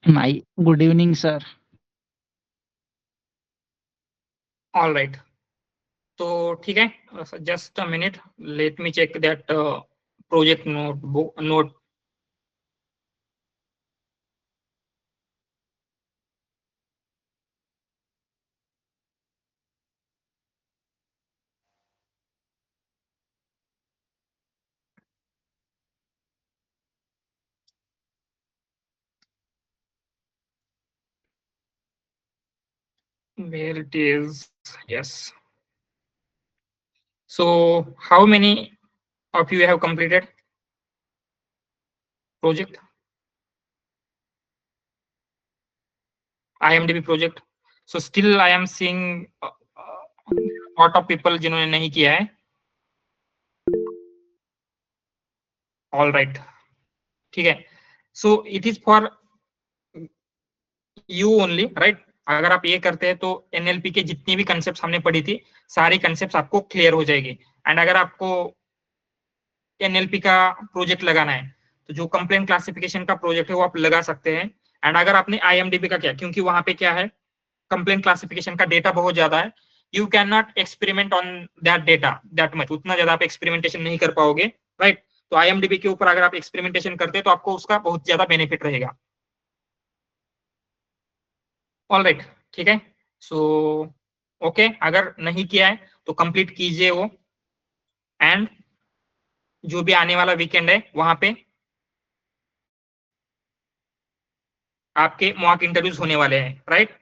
My good evening, sir. All right. तो ठीक है, just a minute, let me check that project notebook note. Where it is? Yes. So, how many of you have completed project? IMDb project. So still I am seeing lot of people जिन्होंने नहीं किया है. All right. ठीक है. So it is for you only, right? अगर आप ये करते हैं तो एनएलपी के जितनी भी कंसेप्ट हमने पढ़ी थी सारी कंसेप्ट आपको क्लियर हो जाएगी. एंड अगर आपको एनएलपी का प्रोजेक्ट लगाना है तो जो कंप्लेंट क्लासिफिकेशन का प्रोजेक्ट है वो आप लगा सकते हैं. एंड अगर आपने आईएमडीबी का किया, क्योंकि वहां पे क्या है, कंप्लेंट क्लासिफिकेशन का डेटा बहुत ज्यादा है, you can not experiment on that data that much, उतना ज्यादा आप एक्सपेरिमेंटेशन नहीं कर पाओगे, राइट? तो आईएमडीबी के ऊपर अगर आप एक्सपेरिमेंटेशन करते हैं तो आपको उसका बहुत ज्यादा बेनिफिट रहेगा. All right. ठीक है. सो ओके, अगर नहीं किया है तो कंप्लीट कीजिए वो. एंड जो भी आने वाला वीकेंड है वहां पे आपके मॉक इंटरव्यूज होने वाले हैं, राइट?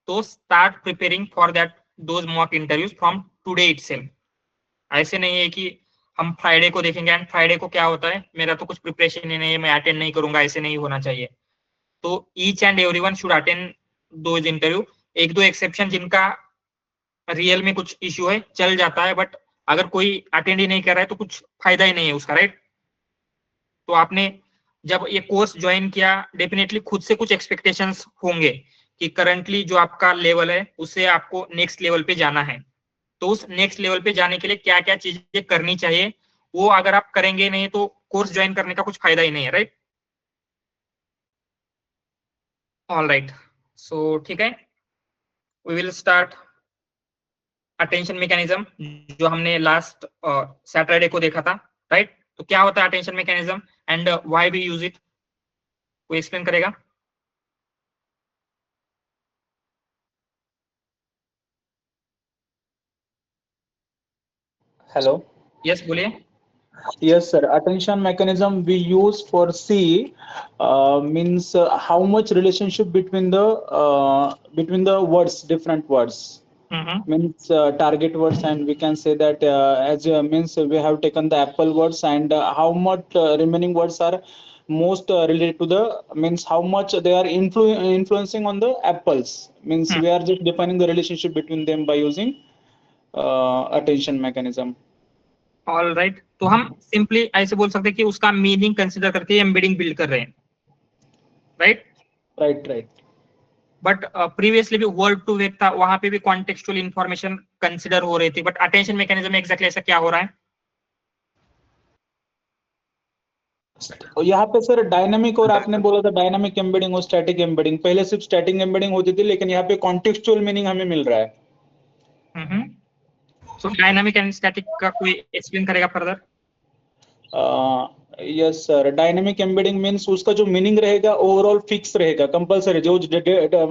तो start preparing for that those mock interviews from today itself. ऐसे नहीं है कि हम फ्राइडे को देखेंगे एंड फ्राइडे को क्या होता है, मेरा तो कुछ प्रिपरेशन ही नहीं है, मैं अटेंड नहीं करूंगा, ऐसे नहीं होना चाहिए. तो each and everyone should attend those interview. एक दो एक्सेप्शन जिनका रियल में कुछ इश्यू है चल जाता है, बट अगर कोई अटेंड ही नहीं कर रहा है तो कुछ फायदा ही नहीं है उसका, राइट? तो आपने जब ये कोर्स ज्वाइन किया डेफिनेटली खुद से कुछ एक्सपेक्टेशंस होंगे कि करंटली जो आपका लेवल है उससे आपको नेक्स्ट लेवल पे जाना है. तो उस नेक्स्ट लेवल पे जाने के लिए क्या क्या चीजें करनी चाहिए, वो अगर आप करेंगे नहीं तो कोर्स ज्वाइन करने का कुछ फायदा ही नहीं है, राइट? All right. सो ठीक है, we will start attention mechanism, जो हमने लास्ट सैटरडे को देखा था, राइट? तो क्या होता है attention mechanism and why we use it, वो एक्सप्लेन करेगा. Hello. यस, बोलिए. Yes, sir. Attention mechanism we use for C means how much relationship between the words, different words. Means target words, and we can say that as means we have taken the apple words, and how much remaining words are most related to the, means how much they are influencing on the apples. Means we are just defining the relationship between them by using attention mechanism. All right. तो हम simply ऐसे बोल सकते हैं कि उसका meaning consider करके embedding build कर रहे हैं, राइट? Right. बट प्रीवियसली भी वर्ड टू वेक था, वहां पे भी कॉन्टेक्चुअल इंफॉर्मेशन कंसिडर हो रही थी, बट अटेंशन मैकेनिज्म में एग्जैक्टली ऐसा क्या हो रहा है? यहाँ पे सर डायनामिक, और आपने बोला था डायनामिक एम्बेडिंग और स्टैटिक एम्बेडिंग, पहले सिर्फ स्टैटिक एम्बेडिंग होती थी, लेकिन यहाँ पे कॉन्टेक्चुअल मीनिंग हमें मिल रहा है. सो डायनामिक एंड स्टैटिक का कोई एक्सप्लेन करेगा further? Yes sir, dynamic embedding means उसका जो मीनिंग रहेगा ओवरऑल फिक्स रहेगा, कंपलसरी, जो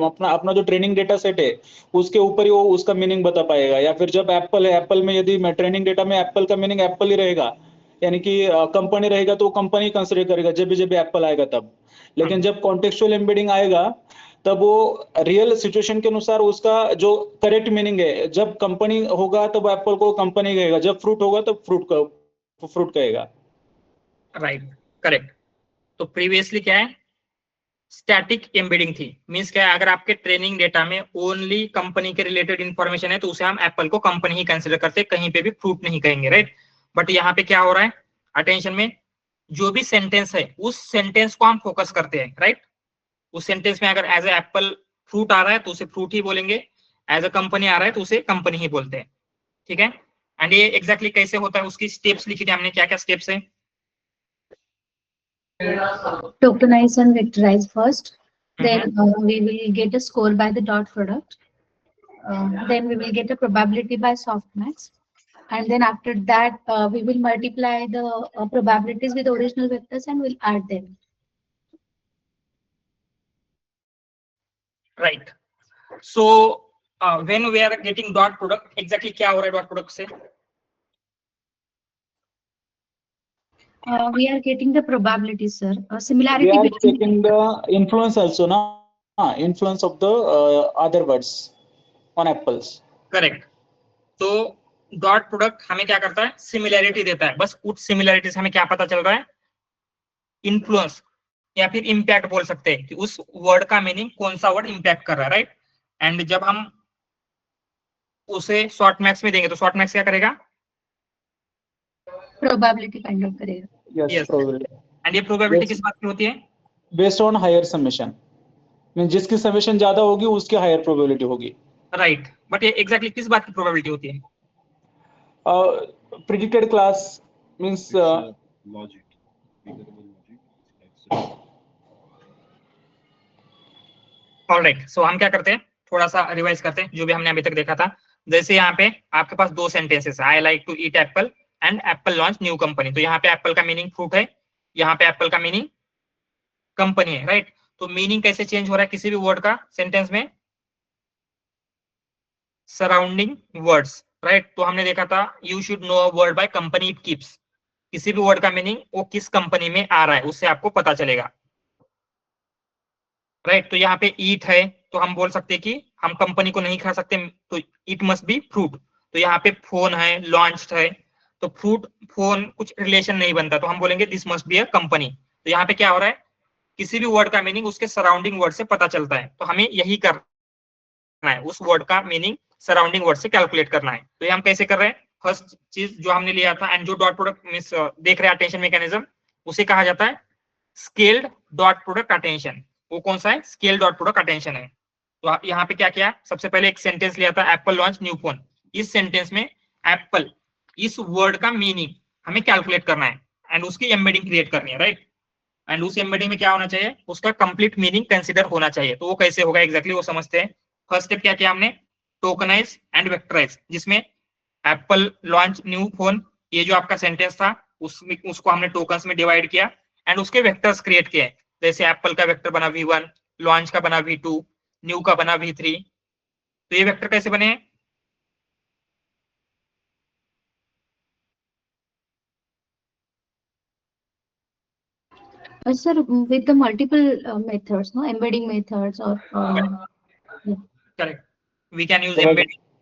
अपना जो ट्रेनिंग डेटा सेट है उसके ऊपर ही वो उसका मीनिंग बता पाएगा. या फिर जब एप्पल है, एप्पल में यदि ट्रेनिंग डेटा में एप्पल का मीनिंग एप्पल ही रहेगा, यानी कि कंपनी रहेगा तो कंपनी कंसिडर करेगा जब जब एप्पल आएगा तब. लेकिन जब कॉन्टेक्चुअल एम्बेडिंग आएगा तब वो रियल सिचुएशन के अनुसार उसका जो करेक्ट मीनिंग है, जब कंपनी होगा तब एप्पल को कंपनी कहेगा, जब फ्रूट होगा तब फ्रूट कहेगा. Right, correct. तो प्रीवियसली क्या है, स्टैटिक एम्बेडिंग थी. मींस क्या है, अगर आपके ट्रेनिंग डेटा में ओनली कंपनी के रिलेटेड इंफॉर्मेशन है तो उसे हम एप्पल को कंपनी ही कंसिडर करते हैं, कहीं पे भी फ्रूट नहीं कहेंगे, राइट? बट यहाँ पे क्या हो रहा है, अटेंशन में जो भी सेंटेंस है उस सेंटेंस को हम फोकस करते हैं, राइट? उस सेंटेंस में अगर एज ए एप्पल फ्रूट आ रहा है तो उसे फ्रूट ही बोलेंगे, एज अ कंपनी आ रहा है तो उसे कंपनी ही बोलते हैं, ठीक है? एंड ये एग्जैक्टली कैसे होता है, उसकी स्टेप्स लिखी थी हमने, क्या क्या स्टेप्स है. Tokenize and vectorize first. Then we will get a score by the dot product. Then we will get a probability by softmax. And then after that, we will multiply the probabilities with original vectors and we'll add them. Right. So when we are getting dot product, exactly क्या हो रहा है dot product से? We are getting the probability, sir. Similarity. We are checking the influence also, na? Influence of the other words on apples. Correct. तो dot product हमें क्या करता है? सिमिलैरिटी देता है. बस उस सिमिलैरिटी से हमें क्या पता चल रहा है? इन्फ्लुएंस या फिर इम्पैक्ट बोल सकते हैं कि उस वर्ड का मीनिंग कौन सा वर्ड इम्पैक्ट कर रहा है, राइट? एंड जब हम उसे शॉर्ट मैक्स में देंगे तो शॉर्ट मैक्स क्या करेगा? प्रोबेबिलिटी फाइंड आउट करेगा. Yes, probability. एंड ये प्रोबेबिलिटी किस बात की होती है? Based on higher summation. Mean जिसकी समेशन ज्यादा होगी उसकी हायर प्रोबेबिलिटी होगी. राइट. बट ये एग्जैक्टली किस बात की प्रोबेबिलिटी होती है? Predicted class means logic. Alright. So हम क्या करते हैं, थोड़ा सा रिवाइज करते हैं जो भी हमने अभी तक देखा था. जैसे यहाँ पे आपके पास दो सेंटेंसेस है, I like to eat apple and apple launch new company. तो यहाँ पे एप्पल का मीनिंग फ्रूट है, यहाँ पे एप्पल का मीनिंग कंपनी है, राइट? तो मीनिंग कैसे चेंज हो रहा है किसी भी वर्ड का सेंटेंस में? Surrounding words, right? तो हमने देखा था you should know a word by company it keeps. किसी भी वर्ड का मीनिंग वो किस कंपनी में आ रहा है उससे आपको पता चलेगा, राइट? तो यहाँ पे ईट है तो हम बोल सकते हैं कि हम कंपनी को नहीं खा सकते, तो इट मस्ट बी फ्रूट. तो यहाँ पे फोन है, लॉन्च्ड है, तो फ्रूट फोन कुछ रिलेशन नहीं बनता, तो हम बोलेंगे this must be a company. तो यहाँ पे क्या हो रहा है, किसी भी वर्ड का मीनिंग उसके सराउंडिंग वर्ड से पता चलता है. तो हमें यही करना है, उस वर्ड का मीनिंग सराउंडिंग वर्ड से कैलकुलेट करना है. तो ये हम कैसे कर रहे हैं? फर्स्ट चीज जो हमने लिया था एंड जो डॉट प्रोडक्ट मींस देख रहे हैं अटेंशन मैकेनिज्म, उसे कहा जाता है स्केल्ड डॉट प्रोडक्ट अटेंशन. वो कौन सा है? स्केल डॉट प्रोडक्ट अटेंशन है. तो यहाँ पे क्या किया, सबसे पहले एक सेंटेंस लिया था एप्पल लॉन्च न्यू फोन. इस सेंटेंस में एप्पल इस वर्ड का मीनिंग हमें कैलकुलेट करना है एंड उसकी एम्बेडिंग क्रिएट करनी है, राइट? एंड उस एम्बेडिंग में क्या होना चाहिए, उसका कंप्लीट मीनिंग कंसीडर होना चाहिए. तो वो कैसे होगा एग्जैक्टली वो समझते हैं. फर्स्ट स्टेप क्या किया हमने? टोकनाइज एंड वेक्टराइज, जिसमें एप्पल लॉन्च न्यू फोन, ये जो आपका सेंटेंस था उसको हमने टोकन्स में डिवाइड किया एंड उसके वेक्टर्स क्रिएट किए. जैसे एप्पल का वेक्टर बना V1, लॉन्च का बना V2, न्यू का बना V3. तो ये वेक्टर कैसे बने? Sir, with the multiple methods, no embedding methods or correct. We can use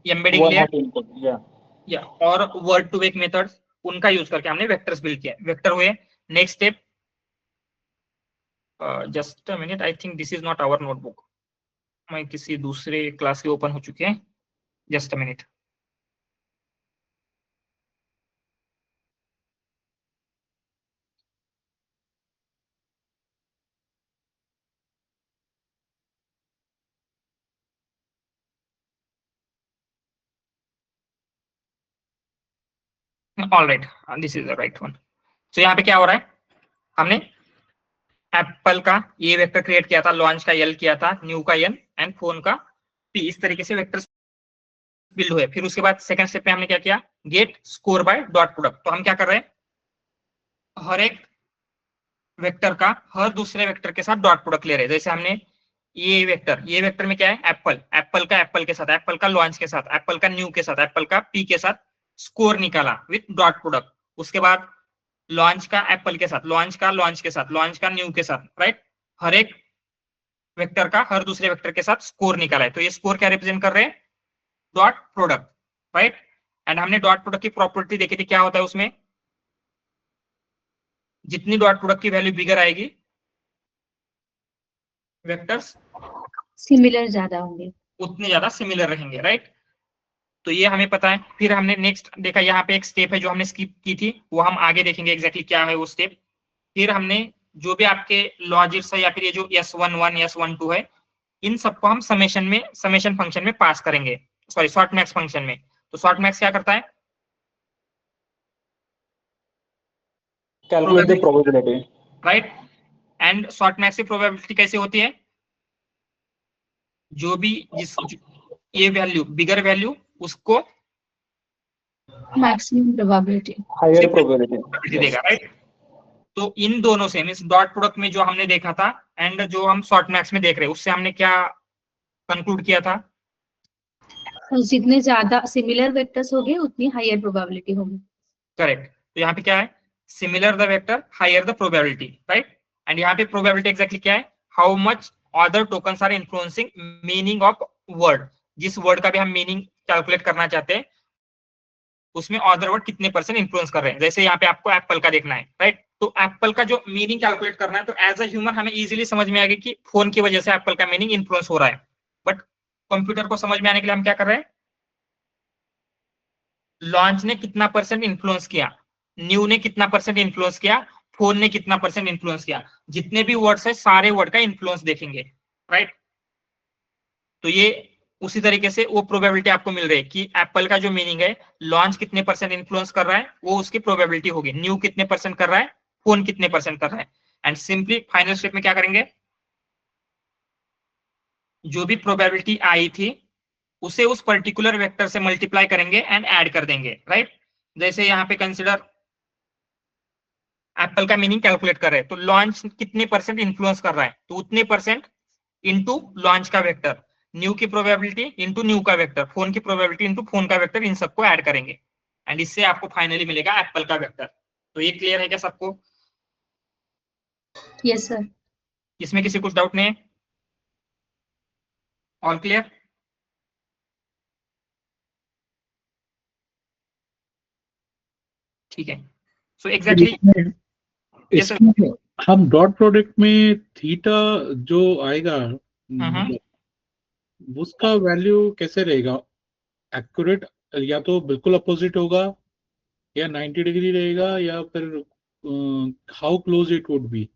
embedding layer, yeah, और word to vec methods, उनका यूज करके हमने वेक्टर्स बिल्ड किया. वेक्टर हुए. Next step, just a minute, I think this is not our notebook, मैं किसी दूसरे class के ओपन हो चुके हैं. Just a minute. All right, this is the right one. तो यहाँ पे क्या हो रहा है, हमने एप्पल का ये वेक्टर क्रिएट किया था, लॉन्च का एल किया था, न्यू का एन एंड फोन का पी. इस तरीके से वेक्टर्स बिल्ड हुए. फिर उसके बाद सेकंड स्टेप में हमने क्या किया, get score by dot product. तो हम क्या कर रहे हैं, हर एक वेक्टर का हर दूसरे वेक्टर के साथ डॉट प्रोडक्ट ले रहे हैं. जैसे हमने ये वेक्टर में क्या है, एप्पल का एप्पल के साथ, एप्पल का लॉन्च के साथ, एप्पल का न्यू के साथ, एप्पल का पी के साथ स्कोर निकाला विथ डॉट प्रोडक्ट. उसके बाद लॉन्च का एप्पल के साथ, लॉन्च का लॉन्च के साथ, लॉन्च का न्यू के साथ, राइट? हर एक वेक्टर का हर दूसरे वेक्टर के साथ स्कोर निकाला है. तो ये स्कोर क्या रिप्रेजेंट कर रहे हैं, डॉट प्रोडक्ट, राइट? एंड हमने डॉट प्रोडक्ट की प्रॉपर्टी देखी थी, क्या होता है उसमें, जितनी डॉट प्रोडक्ट की वैल्यू बिगर आएगी वेक्टर्स सिमिलर ज्यादा होंगे, उतने ज्यादा सिमिलर रहेंगे, राइट? तो ये हमें पता है. फिर हमने नेक्स्ट देखा, यहाँ पे एक स्टेप है जो हमने स्किप की थी, वो हम आगे देखेंगे एग्जैक्टली क्या है वो स्टेप. फिर हमने जो भी आपके लॉजिक्स है या फिर ये जो S11 S12 है, इन सबको हम समेशन फंक्शन में पास करेंगे, सॉरी शॉर्ट मैक्स फंक्शन में. तो शॉर्ट मैक्स क्या करता है, calculate the probability, right? And softmax की प्रोबेबिलिटी कैसे होती है, जो भी ये वैल्यू बिगर वैल्यू उसको मैक्सिमम प्रोबेबिलिटी। हायर प्रोबेबिलिटी देगा, राइट। तो इन दोनों से मींस डॉट प्रोडक्ट में जो हमने देखा था एंड जो हम शॉर्टमैक्स में देख रहे हैं, उससे हमने क्या कंक्लूड किया था, जितने ज्यादा सिमिलर वेक्टर्स होंगे उतनी हायर प्रोबेबिलिटी होगी। करेक्ट। तो यहाँ पे क्या है, similar the vector higher the probability, right. And यहाँ पे प्रोबेबिलिटी एग्जैक्टली क्या है, how much other tokens are influencing meaning of word. जिस वर्ड का भी हम मीनिंग कैलकुलेट करना चाहते हैं उसमें अदर वर्ड कितने परसेंट इन्फ्लुएंस कर रहे हैं। जैसे यहाँ पे आपको एप्पल का देखना है, राइट। तो एप्पल का जो मीनिंग कैलकुलेट करना है, तो एज अ ह्यूमन हमें इजीली समझ में आएगा कि फोन की वजह से एप्पल का मीनिंग इन्फ्लुएंस हो रहा है। बट कंप्यूटर को समझ में आने के लिए हम क्या कर रहे हैं, लॉन्च ने कितना परसेंट इन्फ्लुएंस किया, न्यू ने कितना परसेंट इन्फ्लुएंस किया, फोन ने कितना परसेंट इन्फ्लुएंस किया, जितने भी वर्ड्स है सारे वर्ड का इन्फ्लुएंस देखेंगे, राइट। तो ये उसी तरीके से वो प्रोबेबिलिटी आपको मिल रही है कि एप्पल का जो मीनिंग है, लॉन्च कितने परसेंट इन्फ्लुएंस कर रहा है, वो उसकी प्रोबेबिलिटी होगी। न्यू कितने परसेंट कर रहा है, फोन कितने परसेंट कर रहा है। एंड सिंपली फाइनल स्टेप में क्या करेंगे, जो भी प्रोबेबिलिटी आई थी उसे उस पर्टिकुलर वेक्टर से मल्टीप्लाई करेंगे एंड ऐड कर देंगे, राइट। जैसे यहाँ पे कंसिडर एप्पल का मीनिंग कैलकुलेट कर रहे हैं, तो लॉन्च कितने परसेंट इन्फ्लुएंस कर रहा है, तो उतने परसेंट इनटू लॉन्च का वेक्टर, न्यू की प्रोबेबिलिटी इनटू न्यू का वेक्टर, फोन की प्रोबेबिलिटी इनटू फोन का वेक्टर, इन सबको ऐड करेंगे एंड इससे आपको फाइनली मिलेगा एप्पल का वेक्टर। तो ये क्लियर है क्या सबको? Yes sir. इसमें किसी कुछ डाउट नहीं है? All clear? ठीक है। सो एग्जैक्टली इसमें हम डॉट प्रोडक्ट में थीटा जो आएगा उसका वैल्यू कैसे रहेगा, एक्यूरेट, या तो बिल्कुल अपोजिट होगा या 90 डिग्री रहेगा, या फिर how close it would be.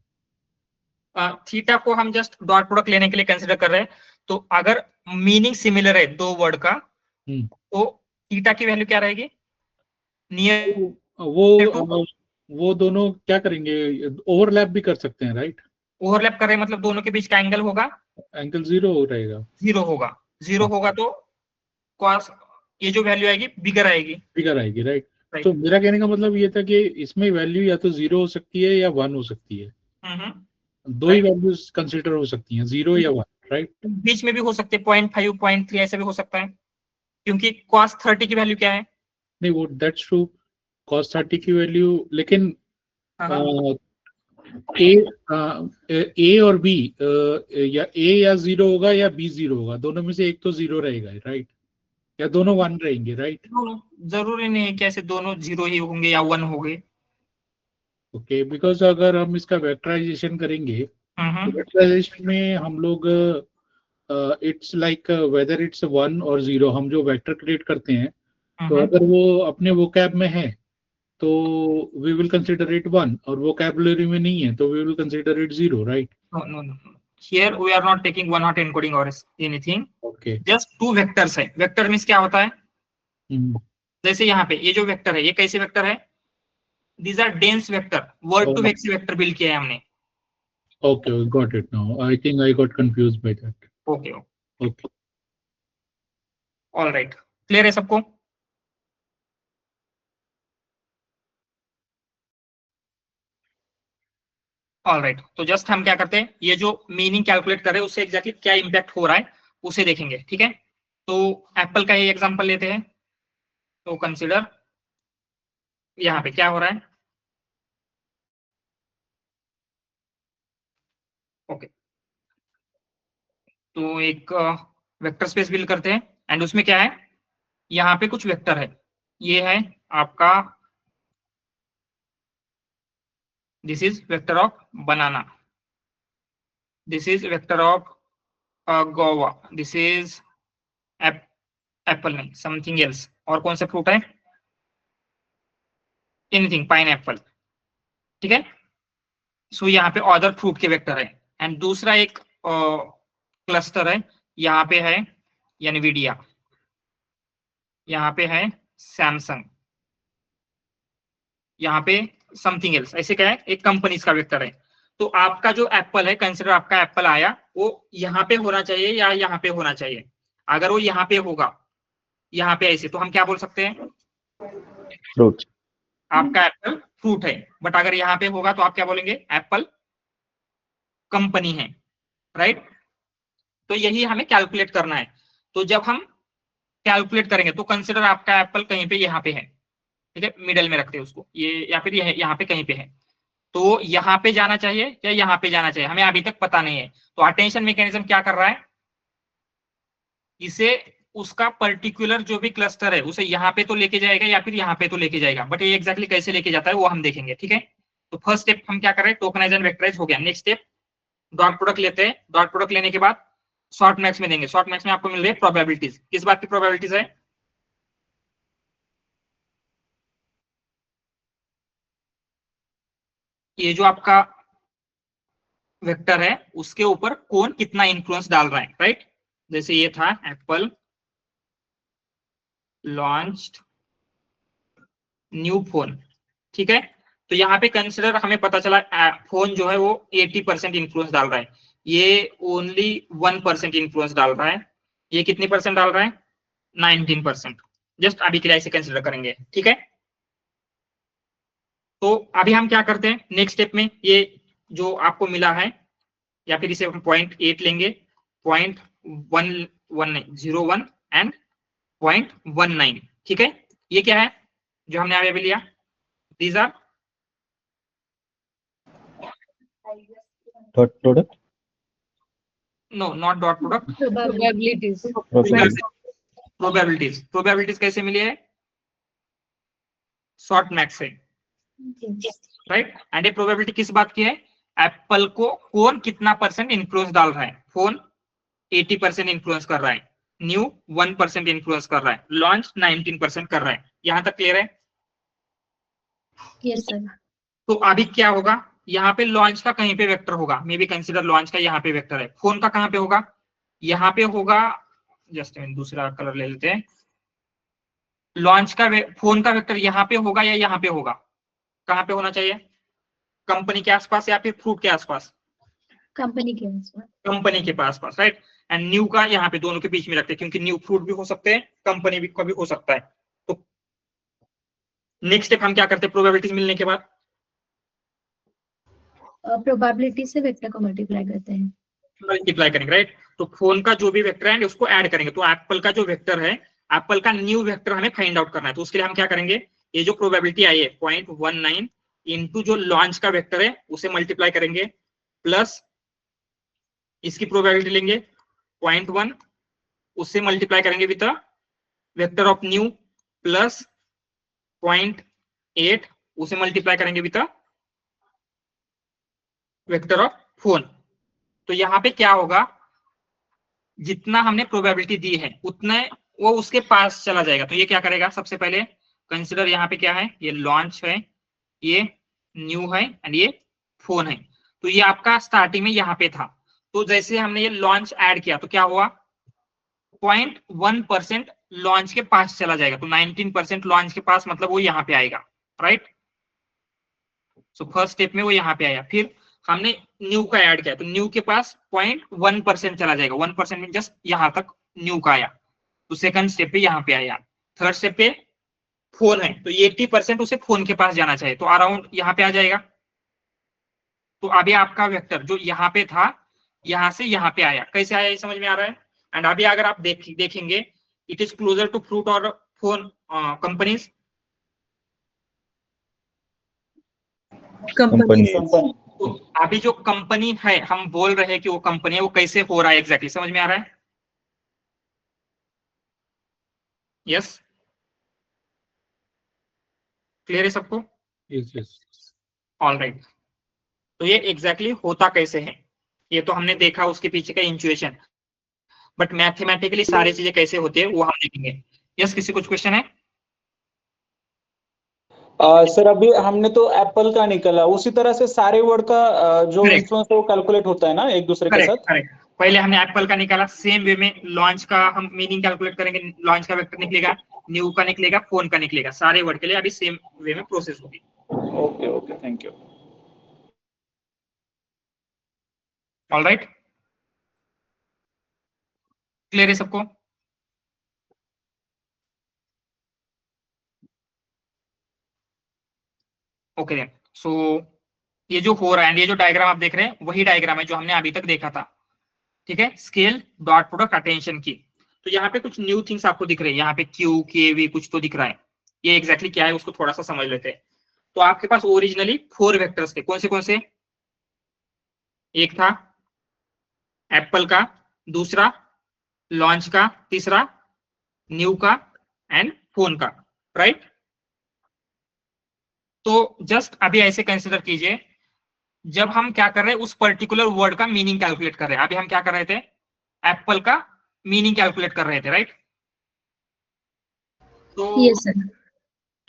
Theta को हम जस्ट डॉट प्रोडक्ट लेने के लिए कंसिडर कर रहे हैं, तो अगर मीनिंग सिमिलर है दो वर्ड का तो थीटा की वैल्यू क्या रहेगी, नियर वो दोनों क्या करेंगे, ओवरलैप भी कर सकते हैं, राइट। ओवरलैप कर रहे हैं मतलब दोनों के बीच का एंगल होगा, एंगल जीरो रहेगा, जीरो होगा तो कॉस ये जो वैल्यू आएगी बिगर आएगी, राइट। तो मेरा कहने का मतलब ये था कि इसमें वैल्यू या तो 0 हो सकती है या 1 हो सकती है, दो ही वैल्यूज कंसीडर हो सकती हैं, 0 या 1, राइट। बीच में भी हो सकते हैं 0.5 0.3 ऐसे भी हो सकता है, क्योंकि cos 30 की वैल्यू क्या है, नहीं वो दैट्स ट्रू, cos 30 की वैल्यू, लेकिन ए और बी, या ए या 0 होगा या बी 0 होगा, दोनों में से एक तो 0 रहेगा, राइट, या दोनों 1 रहेंगे, राइट। जरूरी नहीं है कि ऐसे दोनों 0 ही होंगे या 1 होंगे। ओके, बिकॉज अगर हम इसका वेक्टराइजेशन करेंगे तो वेक्टराइजेशन में हम लोग इट्स लाइक वेदर इट्स 1 और 0, हम जो वेक्टर क्रिएट करते हैं तो अगर वो अपने वोकैब में है तो वी विल कंसीडर इट 1, और वोकैबुलरी में नहीं है तो we will consider it 0, right. No. Here we are not taking one hot encoding or anything. Okay. Just two vectors है। वेक्टर मींस क्या होता है, जैसे यहाँ पे ये जो वेक्टर है ये कैसे वेक्टर है, these are dense vector, word to vector vector build किया है हमने। Okay, got it now. I think I got confused by that. Okay. Okay. All right. Clear है सबको? ऑलराइट, तो जस्ट हम क्या करते हैं, ये जो मीनिंग कैलकुलेट कर रहे हैं उससे एग्जैक्टली क्या इंपैक्ट हो रहा है उसे देखेंगे, ठीक है। तो एप्पल का ये एग्जांपल लेते हैं, तो कंसीडर यहाँ पे क्या हो रहा है, ओके। तो एक वेक्टर स्पेस बिल्ड करते हैं एंड उसमें क्या है, यहाँ पे कुछ वेक्टर है, ये है आपका, this is vector of banana, this is vector of Goa, this is Apple नहीं समथिंग एल्स, और कौन सा फ्रूट है, एनीथिंग, पाइनएप्पल, ठीक है। सो यहाँ पे अदर फ्रूट के वेक्टर है एंड दूसरा एक क्लस्टर है, यहाँ पे है एनवीडिया, यहाँ पे है सैमसंग, यहाँ पे समथिंग एल्स, ऐसे क्या है एक कंपनीज का वेक्टर है। तो आपका जो एप्पल है, कंसिडर आपका एप्पल आया, वो यहाँ पे होना चाहिए या यहाँ पे होना चाहिए। अगर वो यहाँ पे होगा, यहाँ पे ऐसे, तो हम क्या बोल सकते हैं, फ्रूट। आपका एप्पल फ्रूट है। बट अगर यहाँ पे होगा तो आप क्या बोलेंगे, एप्पल कंपनी है, राइट। तो यही हमें कैलकुलेट करना है। तो जब हम कैलकुलेट करेंगे तो कंसिडर आपका एप्पल कहीं पे यहाँ पे है, ठीक है, मिडल में रखते हैं उसको, ये या फिर ये यहाँ पे कहीं पे है, तो यहाँ पे जाना चाहिए या यहाँ पे जाना चाहिए, हमें अभी तक पता नहीं है। तो अटेंशन मैकेनिज्म क्या कर रहा है, इसे उसका पर्टिकुलर जो भी क्लस्टर है उसे यहाँ पे तो लेके जाएगा या फिर यहाँ पे तो लेके जाएगा, बट ये एग्जैक्टली कैसे लेके जाता है वो हम देखेंगे, ठीक है। तो फर्स्ट स्टेप हम क्या कर रहे हैं, टोकनाइज एंड वेक्टराइज हो गया। नेक्स्ट स्टेप डॉट प्रोडक्ट लेते हैं। डॉट प्रोडक्ट लेने के बाद शॉर्ट मैक्स में देंगे। शॉर्ट मैक्स में आपको मिल रही है प्रोबेबिलिटीज। किस बात की प्रोबेबिलिटीज है, ये जो आपका वेक्टर है उसके ऊपर कौन कितना इंफ्लुएंस डाल रहा है, राइट। जैसे ये था एप्पल लॉन्च्ड न्यू फोन, ठीक है। तो यहाँ पे कंसिडर हमें पता चला फोन जो है वो 80% इंफ्लुएंस डाल रहा है, ये ओनली 1% इंफ्लुएंस डाल रहा है, ये कितनी परसेंट डाल रहा है, 19%। जस्ट अभी के लिए ऐसे कंसिडर करेंगे, ठीक है। तो अभी हम क्या करते हैं, नेक्स्ट स्टेप में ये जो आपको मिला है, या फिर इसे हम 0.8 लेंगे, 0.01 एंड 0.19, ठीक है। ये क्या है जो हमने अभी लिया, these are dot product, no not dot product, Probabilities. Probabilities. Probabilities कैसे मिली है, शॉर्ट मैक्स से, राइट। एंड ये प्रोबेबिलिटी किस बात की है, एप्पल को कौन कितना परसेंट इन्फ्लुएंस डाल रहा है, फोन 80% इन्फ्लुएंस कर रहा है, न्यू 1% इन्फ्लुएंस कर रहा है, लॉन्च 19% कर रहा है। यहां तक क्लियर है। Yes, sir. तो अभी क्या होगा, यहाँ पे लॉन्च का कहीं पे वेक्टर होगा, मे बी कंसिडर लॉन्च का यहाँ पे वेक्टर है, फोन का कहाँ पे होगा, यहाँ पे होगा। जस्ट दूसरा कलर ले लेते हैं। लॉन्च का फोन का वेक्टर यहाँ पे होगा या यहाँ पे होगा, कहाँ पे होना चाहिए, कंपनी के आसपास या फिर फ्रूट के आसपास, Company के आसपास. कंपनी के पास पास, राइट। एंड न्यू का यहाँ पे, दोनों के बीच में रखते हैं, क्योंकि न्यू फ्रूट भी हो सकते हैं, कंपनी भी का भी हो सकता है। तो नेक्स्ट स्टेप हम क्या करते हैं, प्रोबेबिलिटीज मिलने के बाद प्रोबेबिलिटी से वेक्टर को मल्टीप्लाई करते हैं. मल्टीप्लाई करेंगे, राइट। तो फोन का जो भी वेक्टर है उसको ऐड करेंगे, तो एप्पल का जो वेक्टर है, एप्पल का न्यू वेक्टर हमें फाइंड आउट करना है। तो उसके लिए हम क्या करेंगे, ये जो प्रोबेबिलिटी आई है 0.19 इंटू जो लॉन्च का वेक्टर है उसे मल्टीप्लाई करेंगे, प्लस इसकी प्रोबेबिलिटी लेंगे 0.1, उससे मल्टीप्लाई करेंगे with vector of new, plus 0.8 उसे मल्टीप्लाई करेंगे विद वेक्टर ऑफ फोन। तो यहाँ पे क्या होगा, जितना हमने प्रोबेबिलिटी दी है उतना वो उसके पास चला जाएगा। तो ये क्या करेगा, सबसे पहले कंसिडर यहाँ पे क्या है, ये लॉन्च है, ये न्यू है एंड ये फोन है। तो ये आपका स्टार्टिंग में यहाँ पे था, तो जैसे हमने ये लॉन्च ऐड किया तो क्या हुआ, 0.1% लॉन्च के पास चला जाएगा, तो 19% लॉन्च के पास, मतलब वो यहाँ पे आएगा, राइट। सो फर्स्ट स्टेप में वो यहाँ पे आया, फिर हमने न्यू का ऐड किया तो न्यू के पास 0.1% चला जाएगा, 1% में जस्ट यहाँ तक न्यू का आया, तो सेकंड स्टेप पे यहाँ पे आया। थर्ड स्टेप पे फोन है तो 80% उसे फोन के पास जाना चाहिए, तो अराउंड यहाँ पे आ जाएगा। तो अभी आपका वेक्टर जो यहाँ पे था, यहाँ से यहाँ पे आया, कैसे आया ये समझ में आ रहा है। एंड अभी अगर आप देखेंगे, it is closer to fruit और फोन कंपनीज, कंपनी। तो अभी जो कंपनी है हम बोल रहे हैं कि वो कंपनी है, वो कैसे हो रहा है एग्जैक्टली समझ में आ रहा है। यस, क्लियर है सबको। Yes yes. All right. तो ये एग्जैक्टली होता कैसे है, ये तो हमने देखा उसके पीछे का इंट्यूएशन, बट मैथमेटिकली सारी चीजें कैसे होती है वो हम देखेंगे। यस, किसी कुछ क्वेश्चन है। सर अभी हमने तो एप्पल का निकला, उसी तरह से सारे वर्ड का जो Correct. इन्फ्लुएंस है वो कैलकुलेट होता है ना एक दूसरे के करेक्ट साथ। करेक्ट, पहले हमने एप्पल का निकाला, सेम वे में लॉन्च का हम मीनिंग कैलकुलेट करेंगे, लॉन्च का वेक्टर निकलेगा, न्यू का निकलेगा, फोन का निकलेगा, सारे वर्ड के लिए अभी सेम वे में प्रोसेस होगी। Okay okay, thank you. Alright, clear है सबको? ओके देन, सो ये जो हो रहा है, ये जो डायग्राम आप देख रहे हैं वही डायग्राम है जो हमने अभी तक देखा था, ठीक है, स्केल डॉट प्रोडक्ट अटेंशन की। तो यहाँ पे कुछ न्यू थिंग्स आपको दिख रहे हैं, यहाँ पे क्यू के वी कुछ तो दिख रहा है, ये एग्जैक्टली क्या है उसको थोड़ा सा समझ लेते हैं। तो आपके पास ओरिजिनली 4 वेक्टर्स थे, कौन से? एक था एप्पल का, दूसरा लॉन्च का, तीसरा न्यू का एंड फोन का, राइट? तो जस्ट अभी ऐसे कंसिडर कीजिए, जब हम क्या कर रहे हैं उस पर्टिकुलर वर्ड का मीनिंग कैलकुलेट कर रहे हैं। अभी हम क्या कर रहे थे, एप्पल का मीनिंग कैलकुलेट कर रहे थे, राइट? तो Yes, sir.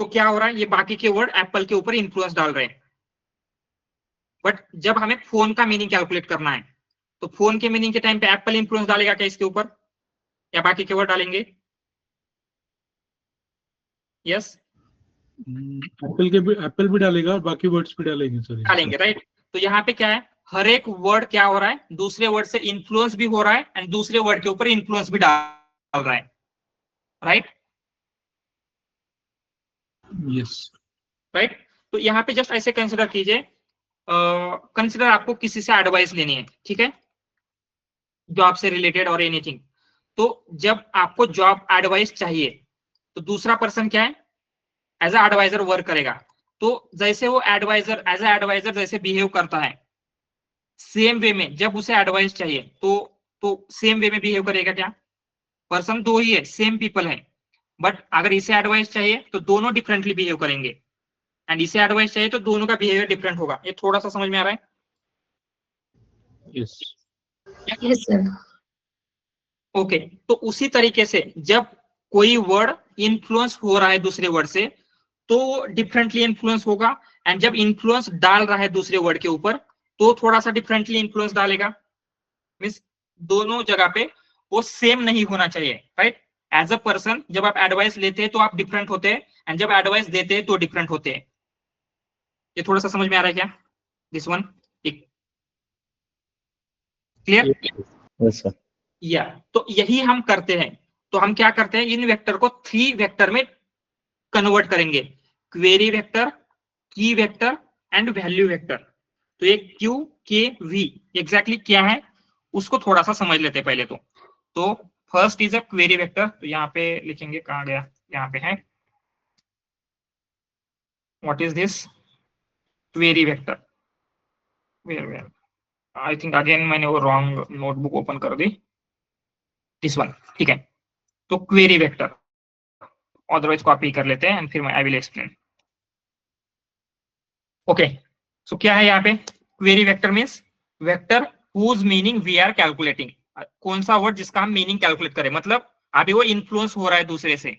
तो क्या हो रहा है, ये बाकी के वर्ड एप्पल के ऊपर इंफ्लुएंस डाल रहे हैं, बट जब हमें फोन का मीनिंग कैलकुलेट करना है तो फोन के मीनिंग के टाइम पे एप्पल इंफ्लुएंस डालेगा क्या इसके ऊपर, या बाकी के वर्ड डालेंगे? यस, एप्पल भी डालेगा और बाकी वर्ड्स भी डालेंगे सर, डालेंगे, राइट? तो यहाँ पे क्या है, हर एक वर्ड क्या हो रहा है, दूसरे वर्ड से इन्फ्लुएंस भी हो रहा है एंड दूसरे वर्ड के ऊपर इन्फ्लुएंस भी डाल रहा है, राइट? Yes, right? तो यहाँ पे जस्ट ऐसे कंसिडर कीजिए, कंसिडर आपको किसी से एडवाइस लेनी है, ठीक है, जॉब से रिलेटेड और एनीथिंग। तो जब आपको जॉब एडवाइस चाहिए तो दूसरा पर्सन क्या है, एज अ एडवाइजर वर्क करेगा। तो जैसे वो एडवाइजर एज अ एडवाइजर जैसे बिहेव करता है, सेम वे में जब उसे एडवाइस चाहिए तो सेम वे में बिहेव करेगा क्या? पर्सन दो ही है, सेम पीपल है, बट अगर इसे एडवाइस चाहिए तो दोनों डिफरेंटली बिहेव करेंगे एंड इसे एडवाइस चाहिए तो दोनों का बिहेवियर डिफरेंट होगा। ये थोड़ा सा समझ में आ रहा है? Yes, Yes, sir. ओके, तो उसी तरीके से जब कोई वर्ड इन्फ्लुएंस हो रहा है दूसरे वर्ड से तो डिफरेंटली इन्फ्लुएंस होगा, एंड जब इन्फ्लुएंस डाल रहा है दूसरे वर्ड के ऊपर तो थोड़ा सा डिफरेंटली इन्फ्लुएंस डालेगा। मीन्स दोनों जगह पे वो सेम नहीं होना चाहिए, राइट? एज अ पर्सन जब आप एडवाइस लेते हैं तो आप डिफरेंट होते हैं एंड जब एडवाइस देते हैं तो डिफरेंट होते हैं। ये थोड़ा सा समझ में आ रहा है क्या, this one? Clear? Yes sir. या तो यही हम करते हैं। तो हम क्या करते हैं, इन वेक्टर को 3 वेक्टर में कन्वर्ट करेंगे, query vector, key vector and value vector. तो ये क्यू के वी एग्जैक्टली क्या है उसको थोड़ा सा समझ लेते हैं पहले। तो first is a query vector, तो यहाँ पे लिखेंगे, कहाँ गया, यहाँ पे है, what is this query vector, where I think again मैंने वो रॉन्ग नोटबुक ओपन कर दी, दिस वन, ठीक है। तो क्वेरी वेक्टर, अदरवाइज कॉपी कर लेते हैं एंड फिर I will explain. Okay, so क्या है यहाँ पे, query vector means vector whose meaning we are calculating. कौन सा वर्ड जिसका हम मीनिंग कैलकुलेट करें, मतलब अभी वो इन्फ्लुएंस हो रहा है दूसरे से।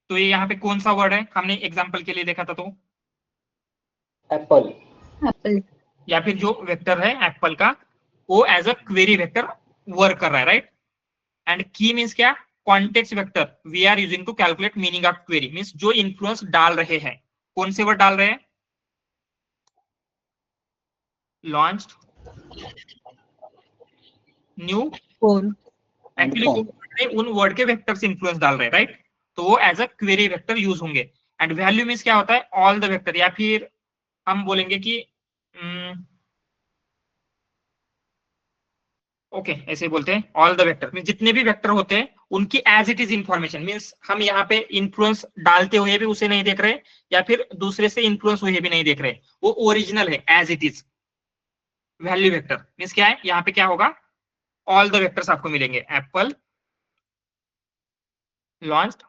तो ये यहाँ पे कौन सा वर्ड है, हमने एग्जांपल के लिए देखा था, तो एप्पल। Apple. या फिर जो वेक्टर है एप्पल का वो as a query vector work कर रहा है, राइट? एंड की मींस क्या, context vector we are using to calculate meaning of query, means जो इन्फ्लुएंस डाल रहे हैं, कौन से वर्ड डाल रहे हैं, लॉन्च्ड, न्यू, Phone. एक्चुअली उन वर्ड के वेक्टर से इन्फ्लुएंस डाल रहे हैं, राइट? तो वो as a query vector use होंगे। एंड वैल्यू मींस क्या होता है, ऑल द वेक्टर, या फिर हम बोलेंगे कि ओके ऐसे बोलते हैं, ऑल द वेक्टर मींस जितने भी वेक्टर होते हैं उनकी as it is information, means हम यहाँ पे इन्फ्लुएंस डालते हुए भी उसे नहीं देख रहे या फिर दूसरे से इन्फ्लुएंस हुए भी नहीं देख रहे, वो ओरिजिनल है as it is. Value vector means क्या है, यहाँ पे क्या होगा, ऑल द वेक्टर्स आपको मिलेंगे, एप्पल, लॉन्च्ड,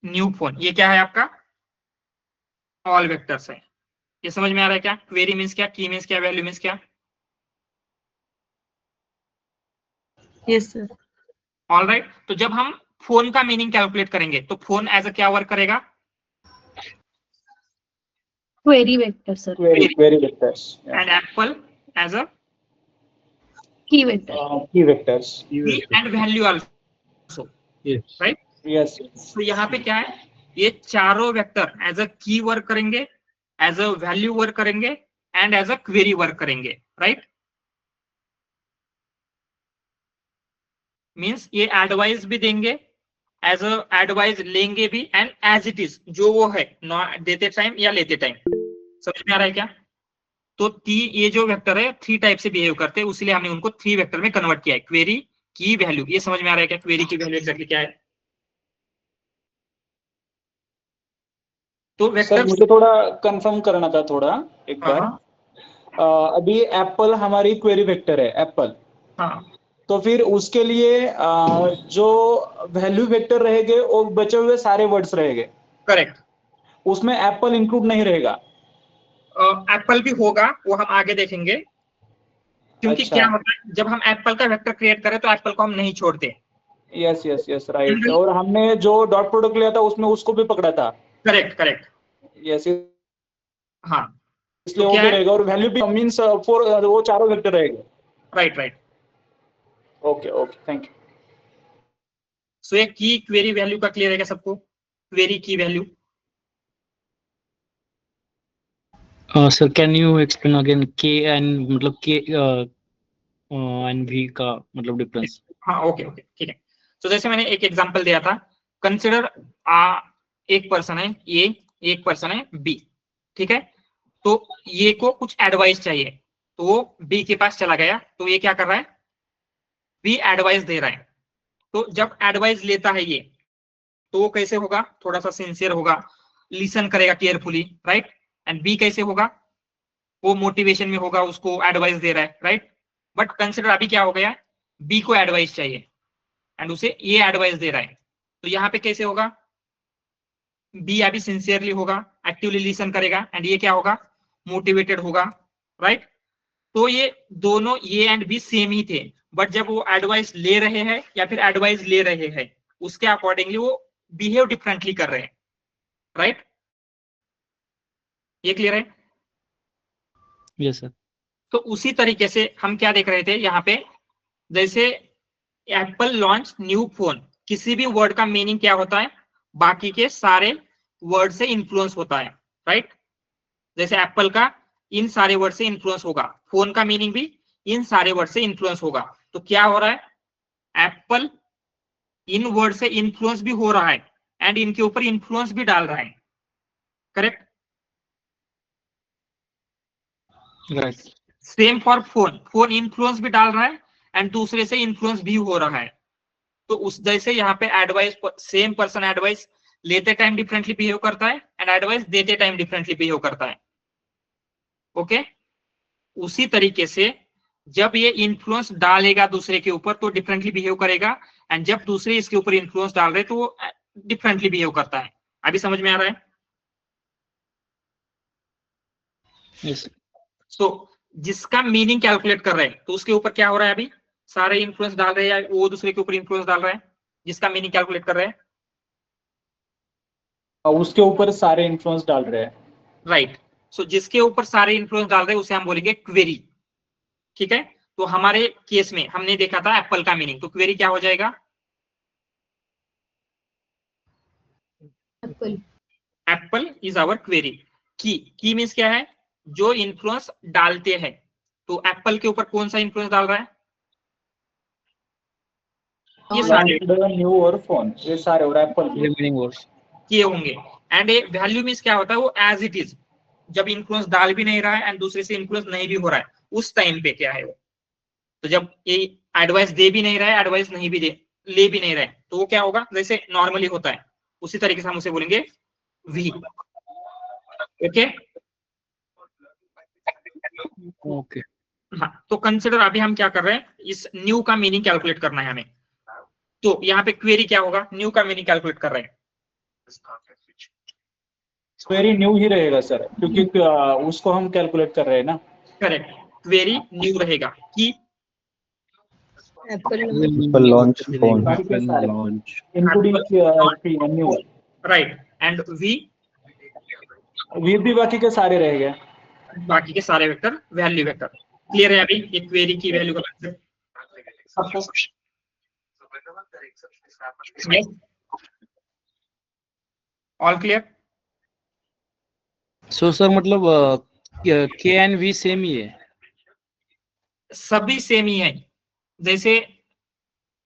न्यू फोन, ये क्या है आपका, ऑल वेक्टर्स है। ये समझ में आ रहा है क्या, क्वेरी मींस क्या, की मींस क्या, वैल्यू मींस क्या? Yes, sir. All right. तो जब हम फोन का मीनिंग कैलकुलेट करेंगे तो फोन एज अ क्या वर्क करेगा, Query vector, sir. Query vectors. And apple as a Key vector. Key vectors. Key and value also, yes, right? Yes. तो यहाँ पे क्या है, ये चारों vector as a key work करेंगे एज अ वैल्यू वर्क करेंगे and as a query work करेंगे, राइट। मीन्स ये एडवाइस भी देंगे, एज अ एडवाइस लेंगे भी, एंड एज इट इज जो वो है, देते टाइम या लेते टाइम। समझ में आ रहा है क्या? तो ये जो वेक्टर है 3 टाइप से बिहेव करते हैं, इसलिए हमने उनको 3 वेक्टर में कन्वर्ट किया है। क्वेरी, की, वैल्यू। ये समझ में आ रहा है क्या? क्वेरी की वैल्यू एग्जैक्टली क्या है? तो सर वेक्टर, मुझे थोड़ा कंफर्म करना था थोड़ा एक बार। अभी एप्पल हमारी क्वेरी वेक्टर है एप्पल, हाँ तो फिर उसके लिए जो वैल्यू वेक्टर रहेंगे वो बचे हुए सारे वर्ड्स रहेंगे, करेक्ट। उसमें एप्पल इंक्लूड नहीं रहेगा। एप्पल भी होगा, वो हम आगे देखेंगे। क्योंकि अच्छा, क्या होता है, जब हम एप्पल का वेक्टर क्रिएट करें तो एप्पल को हम नहीं छोड़ते। Yes yes yes right. और हमने जो डॉट प्रोडक्ट लिया था उसमें उसको भी पकड़ा था। Correct correct. यस, हाँ इसलिए तो वो क्या भी है, रहेगा और वैल्यू भी मींस फोर, वो चारों वेक्टर रहेंगे। Right right. Okay okay, thank you. So एक की क्वेरी वैल्यू का क्लियर है क्या सबको? क्वेरी की value. Sir can you explain again के एंड मतलब के एंड वी का मतलब डिफरेंस? हाँ ओके ओके ठीक है। तो जैसे मैंने एक एग्जांपल दिया था, कंसिडर एक पर्सन है ए, एक पर्सन है बी, ठीक है। तो ये को कुछ एडवाइस चाहिए, तो वो बी के पास चला गया, तो ये क्या कर रहा है, बी एडवाइस दे रहा है। तो जब एडवाइस लेता है ये, तो वो कैसे होगा, थोड़ा सा सिंसियर होगा, लिसन करेगा केयरफुली, राइट। एंड बी कैसे होगा, वो मोटिवेशन में होगा, उसको एडवाइस दे रहा है, राइट। बट कंसिडर अभी क्या हो गया, बी को एडवाइस चाहिए एंड उसे ये एडवाइस दे रहा है, तो यहाँ पे कैसे होगा, बी अभी सिंसियरली होगा, एक्टिवली लिसन करेगा, एंड ये क्या होगा, मोटिवेटेड होगा, राइट। तो ये दोनों ए एंड बी सेम ही थे, बट जब वो एडवाइस ले रहे हैं या फिर एडवाइस ले रहे हैं, उसके अकॉर्डिंगली वो बिहेव डिफरेंटली कर रहे हैं, राइट। ये क्लियर है? Yes sir. तो उसी तरीके से हम क्या देख रहे थे यहाँ पे, जैसे एप्पल लॉन्च न्यू फोन, किसी भी वर्ड का मीनिंग क्या होता है, बाकी के सारे वर्ड से इन्फ्लुएंस होता है, राइट। जैसे एप्पल का इन सारे वर्ड से इन्फ्लुएंस होगा, फोन का मीनिंग भी इन सारे वर्ड से इन्फ्लुएंस होगा। तो क्या हो रहा है, एप्पल इन वर्ड से इन्फ्लुएंस भी हो रहा है एंड इनके ऊपर इन्फ्लुएंस भी डाल रहा है, correct. Right. Same for phone, phone influence भी डाल रहा है एंड दूसरे से इन्फ्लुएंस भी हो रहा है। तो उस जैसे यहाँ पे एडवाइस, सेम पर्सन एडवाइस लेते टाइम डिफरेंटली बिहेव करता है एंड एडवाइस देते टाइम डिफरेंटली बिहेव करता है, ओके। उसी तरीके से जब ये इन्फ्लुएंस डालेगा दूसरे के ऊपर तो डिफरेंटली बिहेव करेगा, एंड जब दूसरे इसके ऊपर इन्फ्लुएंस डाल रहे तो वो डिफरेंटली बिहेव करता है। अभी समझ में आ रहा है? यस। तो जिसका मीनिंग कैलकुलेट कर रहे हैं तो उसके ऊपर क्या हो रहा है, अभी सारे इन्फ्लुएंस डाल रहे हैं या वो दूसरे के ऊपर इन्फ्लुएंस डाल रहा है, जिसका मीनिंग कैलकुलेट कर रहे हैं, उसके ऊपर सारे इन्फ्लुएंस डाल रहे हैं। राइट। सो जिसके ऊपर सारे इन्फ्लुएंस डाल रहे हैं उसे हम बोलेंगे क्वेरी, ठीक है। तो हमारे केस में हमने देखा था एप्पल का मीनिंग, तो क्वेरी क्या हो जाएगा, apple. Apple is our query. Key means क्या है, जो इन्फ्लुएंस डालते हैं, तो एप्पल के ऊपर कौन सा इन्फ्लुएंस डाल रहा है, ये सारे न्यू और फोन, ये सारे, और एप्पल भी रिमेनिंग वर्ड्स। किए होंगे। एंड ए वैल्यू मीन्स क्या होता है, वो एज इट इज, जब इन्फ्लुएंस डाल भी नहीं रहा है एंड दूसरे से इन्फ्लुएंस नहीं भी हो रहा है, उस टाइम पे क्या है वो, तो जब ये एडवाइस दे भी नहीं रहा है, एडवाइस नहीं भी दे, ले भी नहीं रहा है, तो वो क्या होगा, जैसे नॉर्मली होता है उसी तरीके से हम उसे बोलेंगे वी, ओके। ओके। हाँ तो कंसिडर अभी हम क्या कर रहे हैं, इस न्यू का मीनिंग कैलकुलेट करना है हमें। तो यहाँ पे क्वेरी क्या होगा, न्यू का मीनिंग कैलकुलेट कर रहे हैं, क्वेरी न्यू ही रहेगा सर, क्योंकि उसको हम कैलकुलेट कर रहे हैं ना। करेक्ट। क्वेरी न्यू रहेगा, की एप्पल लॉन्च फोन। बाकी के सारे launch. Including new, right. And we, we भी बाकी के सारे रहेंगे। बाकी के सारे वेक्टर वैल्यू वेक्टर। क्लियर है अभी ये क्वेरी की वैल्यू का कंसेप्ट सबको? Yes, all clear? So sir मतलब के एंड वी सेम ही है? सभी सेम ही है। जैसे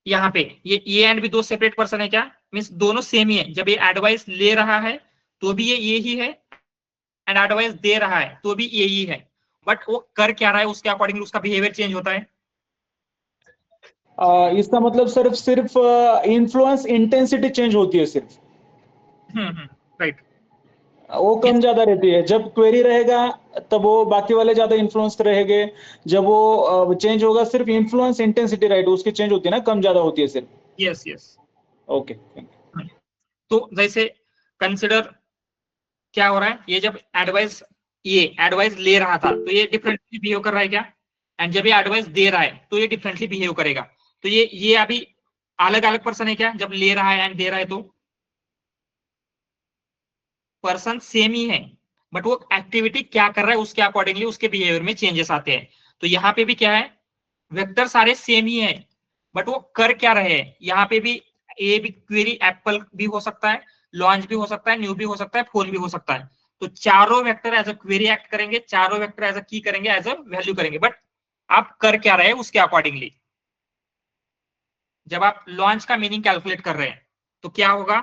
यहाँ पे ये ए एंड बी दो सेपरेट पर्सन है क्या, मीन्स दोनों सेम ही है। जब ये एडवाइस ले रहा है तो भी ये ही है, एंड एडवाइस दे रहा है तो भी यही है, बट वो कर क्या रहा है उसके अकॉर्डिंग उसका बिहेवियर चेंज होता है। इसका मतलब सिर्फ इन्फ्लुएंस इंटेंसिटी चेंज होती है सिर्फ, राइट। वो कम ज्यादा रहती है। जब क्वेरी रहेगा तब वो बाकी वाले ज्यादा इन्फ्लुएंस रहेंगे, जब वो चेंज होगा सिर्फ इन्फ्लुएंस इंटेंसिटी, राइट, उसकी चेंज होती है ना, कम ज्यादा होती है सिर्फ। Yes yes. ओके। तो जैसे कंसिडर क्या हो रहा है, ये जब ये एडवाइस ले रहा था तो ये डिफरेंटली बिहेव कर रहा है क्या, एंड जब ये एडवाइस दे रहा है तो ये डिफरेंटली बिहेव करेगा। तो ये अभी अलग अलग पर्सन है क्या, जब ले रहा है एंड दे रहा है तो पर्सन सेम ही है, बट वो एक्टिविटी क्या कर रहा है उसके अकॉर्डिंगली उसके बिहेवियर में चेंजेस आते हैं। तो यहाँ पे भी क्या है, वेक्टर सारे सेम ही है, बट वो कर क्या रहे हैं। यहाँ पे भी ए भी क्वेरी एप्पल भी हो सकता है, लॉन्च भी हो सकता है, न्यू भी हो सकता है, फोन भी हो सकता है। तो चारों vector as a query act करेंगे, चारों वेक्टर एज अ की करेंगे, एज अ वैल्यू करेंगे, बट आप कर क्या रहे हैं उसके अकॉर्डिंगली। जब आप लॉन्च का मीनिंग कैलकुलेट कर रहे हैं तो क्या होगा,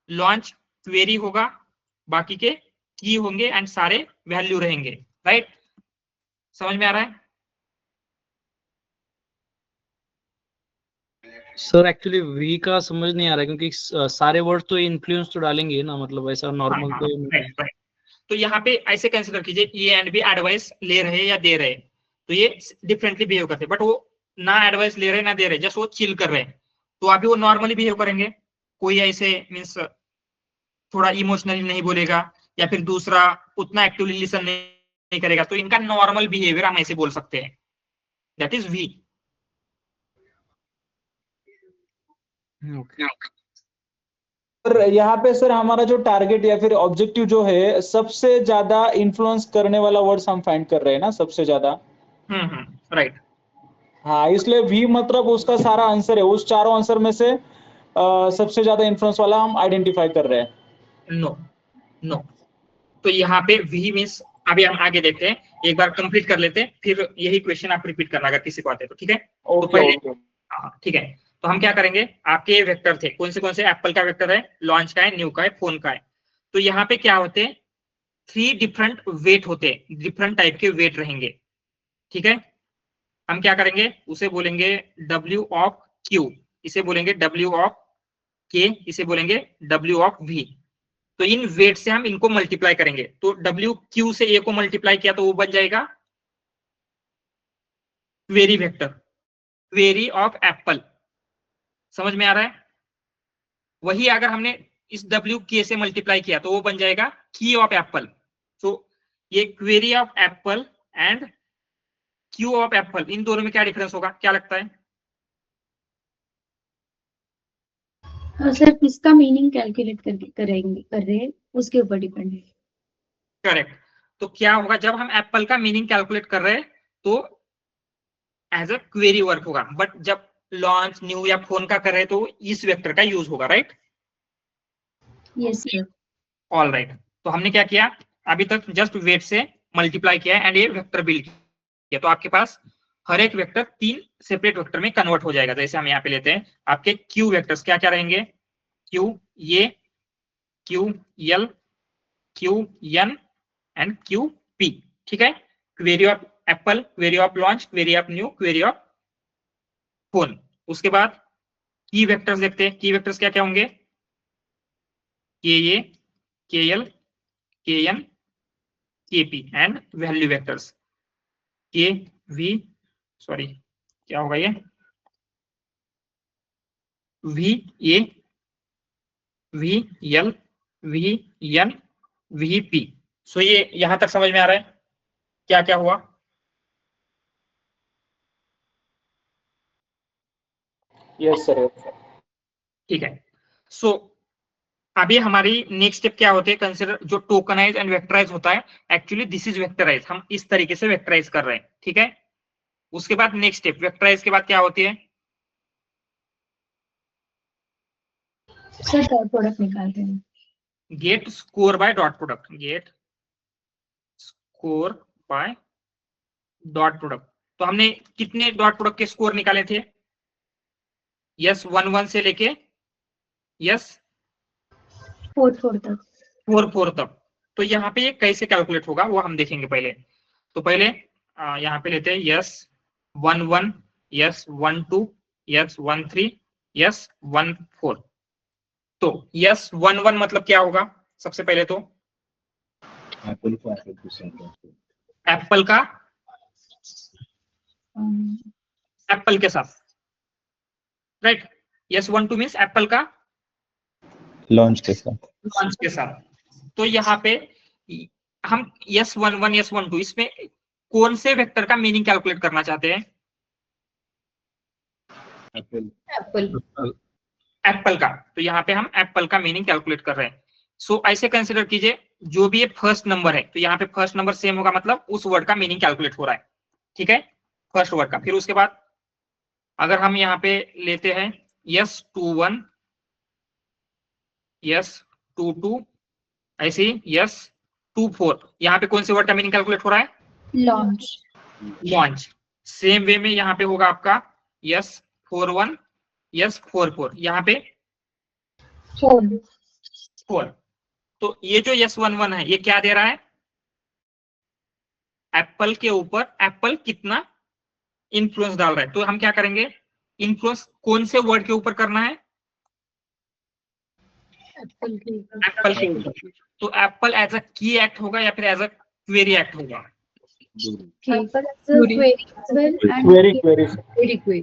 लॉन्च क्वेरी होगा, बाकी के की होंगे एंड सारे वैल्यू रहेंगे, राइट। समझ में आ रहा है? सर एक्चुअली वी का समझ नहीं आ रहा है, क्योंकि सारे वर्ड तो इन्फ्लुएंस तो डालेंगे ना, मतलब ऐसा नॉर्मल हाँ, तो राइट राइट। तो यहाँ पे ऐसे कंसिडर कीजिए ये एंड बी एडवाइस ले रहे या दे रहे, तो ये डिफरेंटली बिहेव करते, बट वो ना एडवाइस ले रहे ना दे रहे, जस्ट वो चिल कर रहे हैं, तो अभी वो नॉर्मली बिहेव करेंगे। कोई ऐसे मीन्स थोड़ा इमोशनली नहीं बोलेगा, या फिर दूसरा उतना एक्टिवली लिसन नहीं करेगा, तो इनका नॉर्मल बिहेवियर हम ऐसे बोल सकते हैं, दैट इज वी। ओके। पर यहाँ पे सर हमारा जो टारगेट या फिर ऑब्जेक्टिव जो है, सबसे ज्यादा इन्फ्लुएंस करने वाला वर्ड्स हम फाइंड कर रहे हैं ना, सबसे ज्यादा। राइट। हाँ, इसलिए वी मतलब उसका सारा आंसर है, उस चारों आंसर में से सबसे ज्यादा इन्फ्लुएंस वाला हम आइडेंटिफाई कर रहे हैं। No no. तो यहाँ पे वी मीन्स, अभी हम आगे देखते हैं, एक बार कंप्लीट कर लेते हैं, फिर यही क्वेश्चन आप रिपीट करना अगर किसी को आते हैं तो, ठीक है। तो ओके पहले ओके। हाँ ठीक है। तो हम क्या करेंगे, आपके वेक्टर थे कौन से एप्पल का वेक्टर है, लॉन्च का है, न्यू का है, फोन का है। तो यहाँ पे क्या होते हैं, 3 डिफरेंट वेट होते हैं, डिफरेंट टाइप के वेट रहेंगे, ठीक है। हम क्या करेंगे, उसे बोलेंगे W ऑफ Q, इसे बोलेंगे W ऑफ K, इसे बोलेंगे W ऑफ V। तो इन वेट से हम इनको मल्टीप्लाई करेंगे, तो W Q से A को मल्टीप्लाई किया तो वो बन जाएगा query vector, query of Apple. समझ में आ रहा है? वही अगर हमने इस WK से मल्टीप्लाई किया तो वो बन जाएगा की ऑफ एप्पल। तो ये query of apple and Q of apple, इन दोनों में क्या डिफरेंस होगा, क्या लगता है? सर किसका मीनिंग कैलकुलेट कर रहे हैं उसके ऊपर डिपेंड है। करेक्ट। तो क्या होगा, जब हम एप्पल का मीनिंग कैलकुलेट कर रहे हैं तो एज अ क्वेरी वर्क होगा, बट जब लॉन्च, न्यू या फोन का कर रहे हैं तो इस वेक्टर का यूज होगा, right. Yes sir. All right. तो हमने क्या किया, अभी तक जस्ट वेट से मल्टीप्लाई किया एंड ये वेक्टर बिल्ड किया, तो आपके पास हर एक वेक्टर 3 सेपरेट वेक्टर में कन्वर्ट हो जाएगा। जैसे हम यहाँ पे लेते हैं आपके क्यू वेक्टर्स, क्या क्या रहेंगे, Q A, Q L, Q N and Q P, ठीक है। Query of apple, query of launch, query of new, query of phone. उसके बाद की वेक्टर्स देखते हैं, की वेक्टर्स क्या क्या होंगे, के ए, के L, K N, K P and value vectors, K V, sorry क्या होगा ये, V A, V L, V N, V P. So ये यहां तक समझ में आ रहा है क्या क्या हुआ? Yes sir. ठीक है। सो अभी हमारी नेक्स्ट स्टेप क्या होती है, कंसिडर जो टोकनाइज एंड वेक्टराइज होता है, एक्चुअली दिस इज वेक्टराइज, हम इस तरीके से वेक्टराइज कर रहे हैं, ठीक है। उसके बाद नेक्स्ट स्टेप वेक्टराइज के बाद क्या होती है, सर डॉट प्रोडक्ट निकालते हैं। Get score by dot product, get score by dot product. तो हमने कितने डॉट प्रोडक्ट के स्कोर निकाले थे? यस 1 से लेके यस 4 तक। 4 तक। तो यहाँ पे ये कैसे कैलकुलेट होगा वो हम देखेंगे पहले। तो पहले यहाँ पे लेते हैं यस 1 यस 1 यस 1 यस 1 तो यस 1 मतलब क्या होगा? सबसे पहले तो एप्पल को एप्पल के साथ एप्पल का um, एप्पल के साथ, राइट। यस 1 मीन्स एप्पल का लॉन्च के साथ। लॉन्च के साथ। तो यहाँ पे हम यस 1 यस 1 इसमें कौन से वेक्टर का मीनिंग कैलकुलेट करना चाहते हैं? Apple Apple. एप्पल का। तो यहाँ पे हम एप्पल का मीनिंग कैलकुलेट कर रहे हैं। सो ऐसे कंसिडर कीजिए जो भी ये फर्स्ट नंबर है, तो यहाँ पे फर्स्ट नंबर सेम होगा, मतलब उस वर्ड का मीनिंग कैलकुलेट हो रहा है, ठीक है, फर्स्ट वर्ड का। फिर उसके बाद अगर हम यहाँ पे लेते हैं यस 21 यस 22 ऐसे ही यस 24, यहाँ पे कौन से वर्ड का मीनिंग कैलकुलेट हो रहा है? लॉन्च। लॉन्च। सेम वे में यहाँ पे होगा आपका यस 41 यस 44, यहाँ पे फोन। 4। तो ये जो यस 1 है ये क्या दे रहा है? एप्पल के ऊपर एप्पल कितना इन्फ्लुएंस डाल रहा है। तो हम क्या करेंगे? इन्फ्लुएंस कौन से वर्ड के ऊपर करना है? एप्पल के एप्पल के ऊपर। तो एप्पल एज अ की एक्ट होगा या फिर एज अ क्वेरी एक्ट होगा? Apple as a query as well and query query.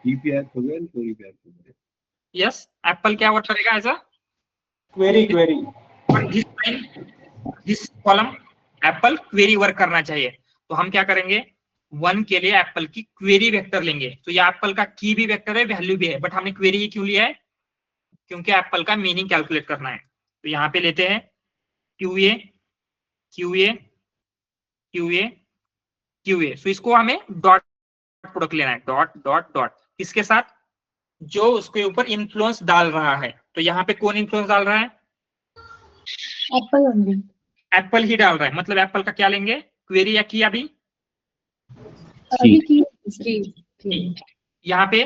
EPR हो गया, क्वेरी पैक हो गया। यस, एप्पल क्या वर्ड करेगा as a query. This column apple query work करना चाहिए। तो हम क्या करेंगे? 1 के लिए एप्पल की क्वेरी वेक्टर लेंगे। तो ये एप्पल का की भी वेक्टर है, वैल्यू भी है, बट हमने क्वेरी ही क्यों लिया है? क्योंकि एप्पल का मीनिंग कैलकुलेट करना है। तो यहाँ पे लेते हैं QA QA QA QA। सो इसको हमें डॉट प्रोडक्ट लेना है, डॉट डॉट डॉट, किसके साथ? जो उसके ऊपर इन्फ्लुएंस डाल रहा है। तो यहाँ पे कौन इन्फ्लुएंस डाल रहा है? Apple only. एप्पल ही डाल रहा है, मतलब एप्पल का क्या लेंगे? क्वेरी या की? अभी की। यहाँ पे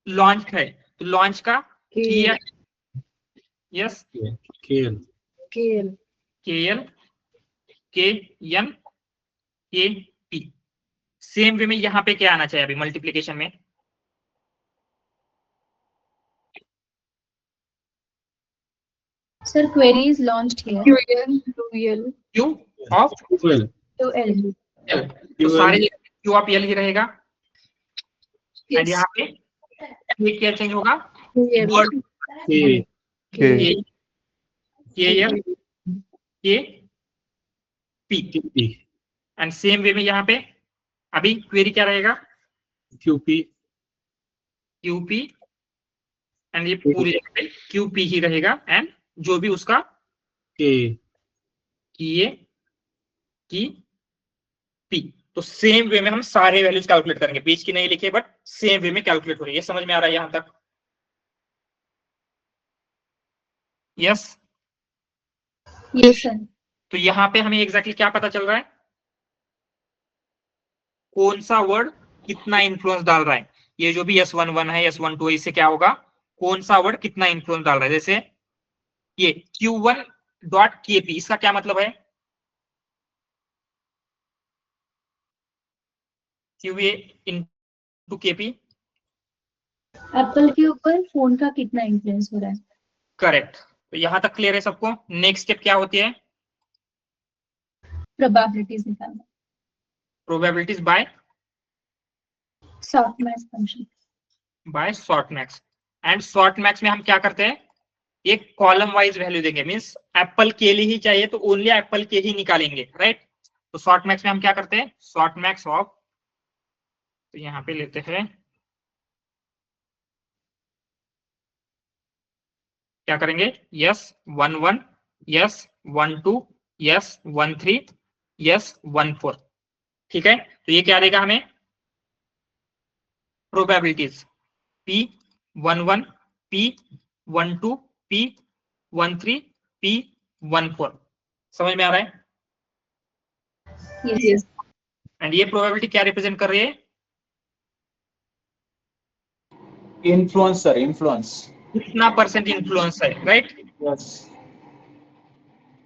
लॉन्च है, तो लॉन्च का की है yes KL KL KN KP। Same way में यहाँ पे क्या आना चाहिए अभी मल्टीप्लीकेशन में? Sir, query is launched here. Q of QL QL. L। तो सारे Q ऑफ L ही रहेगा। एंड यहाँ पे ये क्या चेंज होगा? Word K KL KP। And same way में यहाँ पे अभी क्वेरी क्या रहेगा? QP QP। एंड ये पूरी जगह पे QP ही रहेगा, एंड जो भी उसका K की P। तो सेम वे में हम सारे वैल्यूज कैलकुलेट करेंगे, बीच की नहीं लिखे, बट सेम वे में कैलकुलेट हो रही है। ये समझ में आ रहा है यहां तक? Yes Yes, sir. तो यहाँ पे हमें एग्जैक्टली क्या पता चल रहा है? कौन सा वर्ड कितना इन्फ्लुएंस डाल रहा है। ये जो भी S11 है S12 है, इससे क्या होगा? कौन सा वर्ड कितना इन्फ्लुएंस डाल रहा है। जैसे ये Q1.KP, इसका क्या मतलब है? QA into KP। एप्पल के ऊपर फोन का कितना इन्फ्लुएंस हो रहा है? करेक्ट। तो यहां तक क्लियर है सबको? नेक्स्ट स्टेप क्या होती है? प्रोबेबिलिटीज निकालना। Probabilities by softmax function. By softmax. And softmax में हम क्या करते हैं? एक कॉलम वाइज वैल्यू देंगे, मींस एप्पल के लिए ही चाहिए तो ओनली एप्पल के ही निकालेंगे, राइट। तो सॉर्टमैक्स में हम क्या करते हैं? सॉर्टमैक्स ऑफ, तो यहाँ पे लेते हैं, क्या करेंगे? Yes 11 yes 12 yes 13 yes 14। ठीक है, तो ये क्या देगा हमें? Probabilities P11 P12 P13 P14 14 समझ में आ रहा है? Yes. एंड ये प्रोबेबिलिटी क्या रिप्रेजेंट कर रही है? Influence sir, influence. कितना परसेंट इन्फ्लुएंस है, राइट? यस।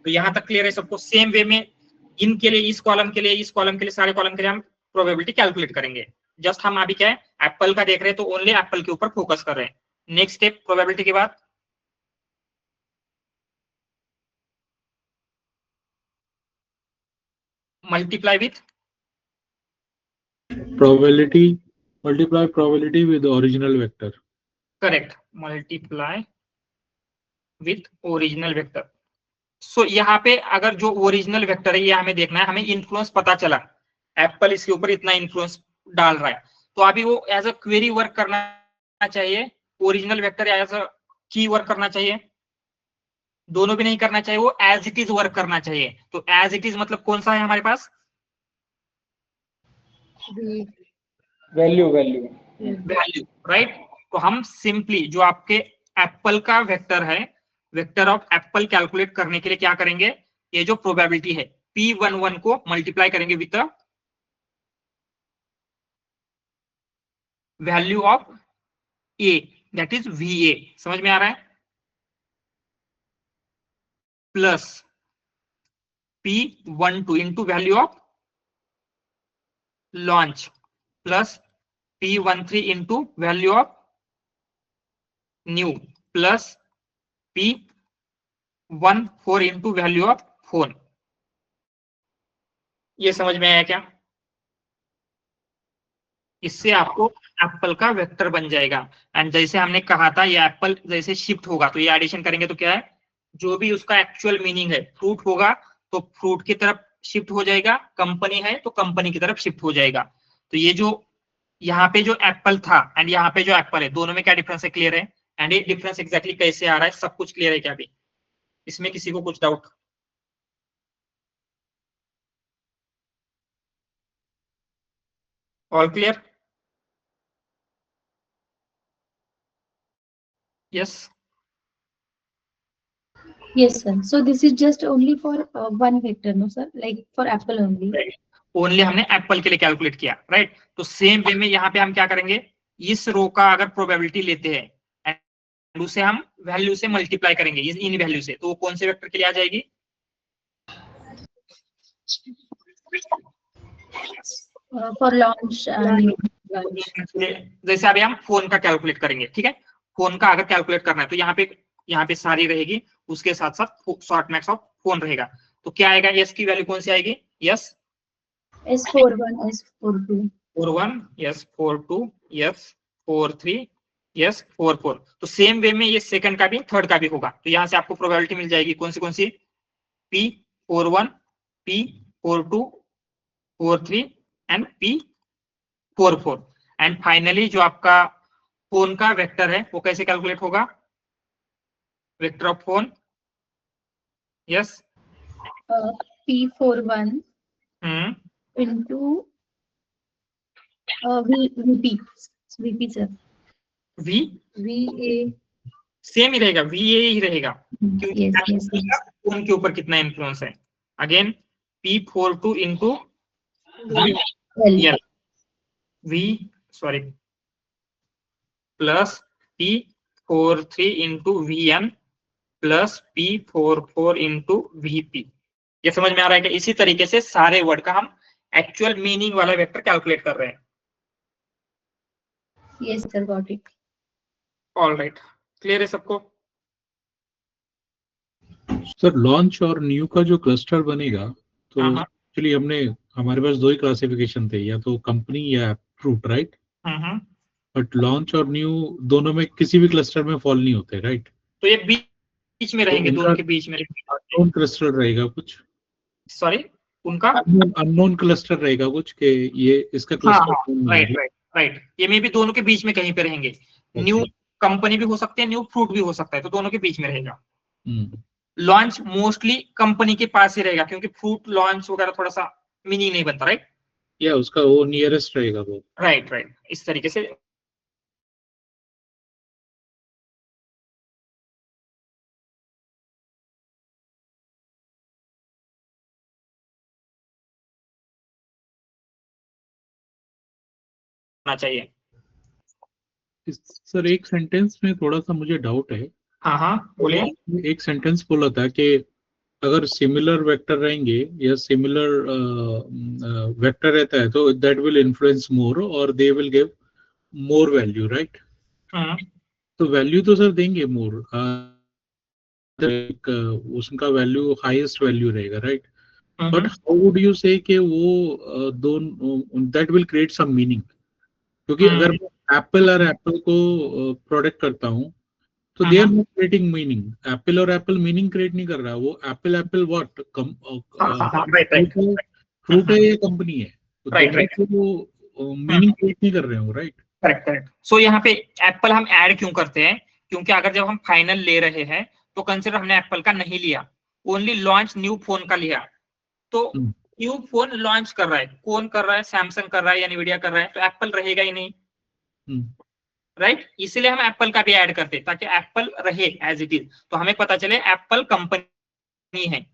तो यहां तक क्लियर है सबको? सेम वे में इनके लिए, इस कॉलम के लिए, इस कॉलम के लिए, सारे कॉलम के लिए हम प्रोबेबिलिटी कैलकुलेट करेंगे। जस्ट हम अभी क्या है, एप्पल का देख रहे हैं तो ओनली एप्पल के ऊपर फोकस कर रहे हैं। नेक्स्ट स्टेप प्रोबेबिलिटी के बाद multiply with probability, multiply probability with the original vector. Correct, multiply with original vector. So यहाँ पे अगर जो ओरिजिनल वेक्टर है ये हमें देखना है, हमें इन्फ्लुएंस पता चला एप्पल इसके ऊपर इतना इन्फ्लुएंस डाल रहा है, तो अभी वो एज अ क्वेरी वर्क करना चाहिए, original vector as a key work करना चाहिए, दोनों भी नहीं करना चाहिए, वो एज इट इज वर्क करना चाहिए। तो एज इट इज मतलब कौन सा है हमारे पास? Value, value, value, right? तो हम सिंपली जो आपके एप्पल का वेक्टर है, वेक्टर ऑफ एप्पल कैलकुलेट करने के लिए क्या करेंगे, ये जो प्रोबेबिलिटी है P11 को मल्टीप्लाई करेंगे with value of A, that is VA। समझ में आ रहा है? Plus P12 into value of launch plus P13 into value of new plus P14 into value of phone. ये समझ में आया क्या? इससे आपको एप्पल का वेक्टर बन जाएगा। एंड जैसे हमने कहा था ये एप्पल जैसे शिफ्ट होगा तो ये एडिशन करेंगे तो क्या है, जो भी उसका एक्चुअल मीनिंग है, फ्रूट होगा तो फ्रूट की तरफ शिफ्ट हो जाएगा, कंपनी है तो कंपनी की तरफ शिफ्ट हो जाएगा। तो ये जो यहाँ पे जो एप्पल था एंड यहाँ पे जो एप्पल है, दोनों में क्या डिफरेंस है? क्लियर है? एंड ये डिफरेंस एग्जैक्टली कैसे आ रहा है, सब कुछ क्लियर है क्या अभी? इसमें किसी को कुछ doubt? All clear? Yes. Yes, sir. So this is just only for one vector, no, sir? Like for Apple only. Only हमने एप्पल के लिए कैलकुलेट किया, राइट? तो सेम वे में यहाँ पे हम क्या करेंगे, इस रो का अगर प्रोबेबिलिटी लेते हैं एंड उसे हम वैल्यू से मल्टीप्लाई करेंगे इन वैल्यू से, तो वो कौन से वेक्टर के लिए आ जाएगी? For launch and launch. जैसे अभी हम फोन का कैलकुलेट करेंगे, ठीक है? फोन का अगर कैलकुलेट करना है तो यहाँ पे सारी रहेगी, उसके साथ साथ शॉर्ट मैक्स ऑफ फोन रहेगा। तो क्या आएगा? यस की वैल्यू कौन सी आएगी? Yes S41, S42. 41, yes 42, yes 43, yes 44। तो सेम वे में ये सेकंड का भी थर्ड का भी होगा। तो यहाँ से आपको प्रोबेबिलिटी मिल जाएगी कौन सी? P41, P42, 43 and P44। And finally जो आपका फोन का वेक्टर है वो कैसे कैलकुलेट होगा? Vector of phone, yes P41 into VP, sir. VA. Same ही रहेगा, VA ही रहेगा, क्योंकि Yes. फोन के ऊपर कितना इन्फ्लुएंस है। Again P42 into plus P43 into VN plus P44 into VP। ये समझ में आ रहा है कि इसी तरीके से सारे वर्ड का हम एक्चुअल मीनिंग वाला वेक्टर कैलकुलेट कर रहे हैं। Yes, sir, got it. All right, clear है सबको? सर लॉन्च और न्यू का जो क्लस्टर बनेगा, तो एक्चुअली हमारे पास दो ही क्लासिफिकेशन थे, या तो कंपनी या फ्रूट, राइट? बट लॉन्च और न्यू दोनों में किसी भी क्लस्टर में फॉल नहीं होते, राइट? तो ये बीच में रहेंगे, दोनों के बीच में अननोन क्लस्टर रहेगा कुछ, सॉरी उनका अननोन क्लस्टर रहेगा कुछ के ये इसका क्लस्टर। राइट, ये मे भी दोनों के बीच में कहीं पे रहेंगे। न्यू कंपनी भी हो सकते हैं, न्यू फ्रूट भी हो सकता है, तो दोनों के बीच में रहेगा। लॉन्च मोस्टली कंपनी के पास ही रहेगा, क्योंकि फ्रूट लॉन्च वगैरह थोड़ा सा मीनिंग नहीं बनता, राइट? या उसका वो नियरेस्ट रहेगा वो, राइट, इस तरीके से होना चाहिए। सर एक सेंटेंस में थोड़ा सा मुझे डाउट है। हाँ हाँ बोलिए। आपने एक सेंटेंस बोला था कि अगर सिमिलर वेक्टर रहेंगे या सिमिलर वेक्टर रहता है तो दैट विल इन्फ्लुएंस मोर और they will give more value, right? तो वैल्यू तो सर देंगे मोर, उसका वैल्यू हाईएस्ट वैल्यू रहेगा, right? But how would you say कि वो दोनों that will create some meaning? क्योंकि अगर मैं एप्पल और एप्पल को प्रोडक्ट करता हूँ तो they are not creating meaning. Apple और एप्पल मीनिंग क्रिएट नहीं कर रहा, वो apple apple what right fruit है या कंपनी है, तो Right, दोनों right. को मीनिंग क्रिएट नहीं कर रहे हो, राइट? Correct correct. सो यहाँ पे एप्पल हम ऐड क्यों करते हैं? क्योंकि अगर जब हम फाइनल ले रहे हैं तो कंसिडर हमने एप्पल का नहीं लिया, ओनली लॉन्च न्यू फोन का लिया, तो न्यू फोन लॉन्च कर रहा है, कौन कर रहा है? सैमसंग कर रहा है या एनवीडिया कर रहा है, तो एप्पल रहेगा ही नहीं, राइट? इसीलिए हम एप्पल का भी ऐड करते हैं ताकि एप्पल रहे एज इट इज, तो हमें पता चले एप्पल कंपनी है।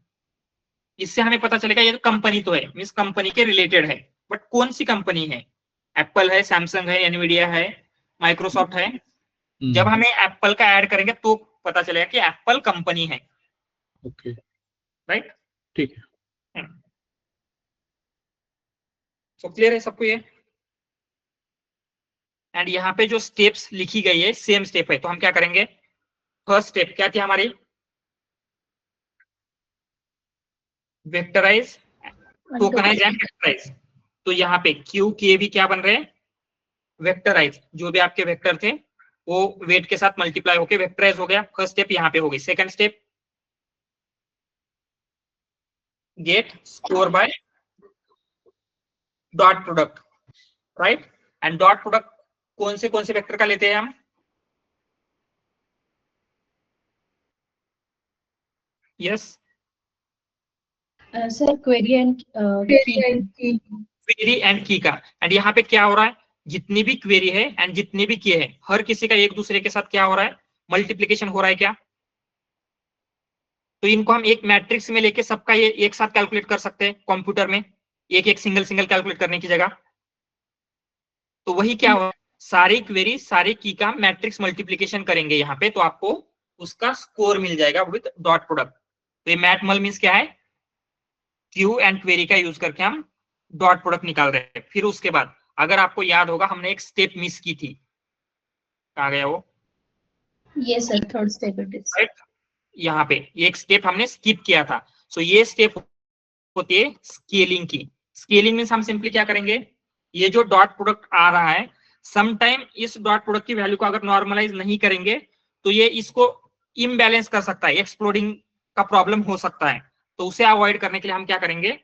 इससे हमें पता चलेगा ये कंपनी तो है, मींस कंपनी के रिलेटेड है, बट कौन सी कंपनी है? एप्पल है, सैमसंग है, एनवीडिया है, माइक्रोसॉफ्ट है। जब हमें एप्पल का ऐड करेंगे तो पता चलेगा कि एप्पल कंपनी है। ओके, राइट, ठीक है। सो क्लियर है सबको ये? एंड यहाँ पे जो स्टेप्स लिखी गई है सेम स्टेप है, तो हम क्या करेंगे? फर्स्ट स्टेप क्या थी हमारी? Vectorise, tokenise and vectorise. तो यहाँ पे क्यू के भी क्या बन रहे हैं? वेक्टराइज। जो भी आपके वेक्टर थे वो वेट के साथ मल्टीप्लाई होके वेक्टराइज हो गया। फर्स्ट स्टेप यहाँ पे हो गई। Second step get score by dot product, right? And dot product कौन से वेक्टर का लेते हैं हम? Yes sir query and query and key का। एंड यहाँ पे क्या हो रहा है? जितनी भी क्वेरी है एंड जितने भी किए हैं हर किसी का एक दूसरे के साथ क्या हो रहा है? मल्टीप्लीकेशन हो रहा है क्या? तो इनको हम एक मैट्रिक्स में लेके सबका ये एक साथ कैलकुलेट कर सकते हैं कंप्यूटर में, एक एक सिंगल कैलकुलेट करने की जगह। तो वही क्या हो, सारी क्वेरी सारी की का मैट्रिक्स मल्टीप्लीकेशन करेंगे यहाँ पे, तो आपको उसका स्कोर मिल जाएगा विद डॉट प्रोडक्ट। तो ये मैटमल मींस क्या है? क्यू एंड क्वेरी का यूज करके हम डॉट प्रोडक्ट निकाल रहे हैं। फिर उसके बाद अगर आपको याद होगा हमने एक स्टेप मिस की थी, कहाँ गया वो? Yes sir, third step it is. Right, यहाँ पे एक स्टेप हमने स्किप किया था। सो ये स्टेप होती है स्केलिंग की। स्केलिंग मींस हम सिंपली क्या करेंगे? ये जो डॉट प्रोडक्ट आ रहा है समटाइम इस डॉट प्रोडक्ट की वैल्यू को अगर नॉर्मलाइज नहीं करेंगे तो ये इसको इम्बैलेंस कर सकता है, एक्सप्लोडिंग का प्रॉब्लम हो सकता है। तो उसे अवॉइड करने के लिए हम क्या करेंगे?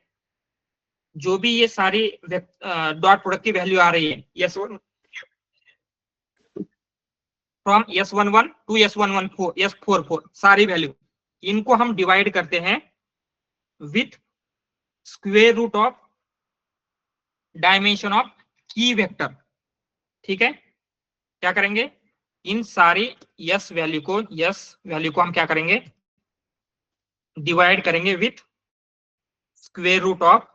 जो भी ये सारी डॉट प्रोडक्ट की वैल्यू आ रही है S1 from S11 to S114 S44 सारी वैल्यू, इनको हम डिवाइड करते हैं with square root of dimension of key vector. ठीक है, क्या करेंगे? इन सारी यस वैल्यू को हम क्या करेंगे? डिवाइड करेंगे with square root of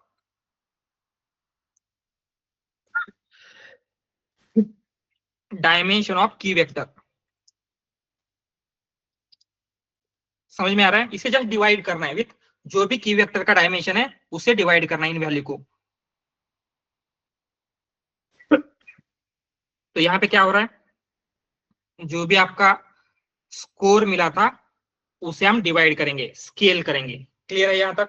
dimension of key vector. समझ में आ रहा है? इसे जस्ट डिवाइड करना है विथ जो भी की वेक्टर का डायमेंशन है उसे डिवाइड करना है इन वैल्यू को। तो यहाँ पे क्या हो रहा है? जो भी आपका स्कोर मिला था उसे हम डिवाइड करेंगे, स्केल करेंगे। क्लियर है यहाँ तक?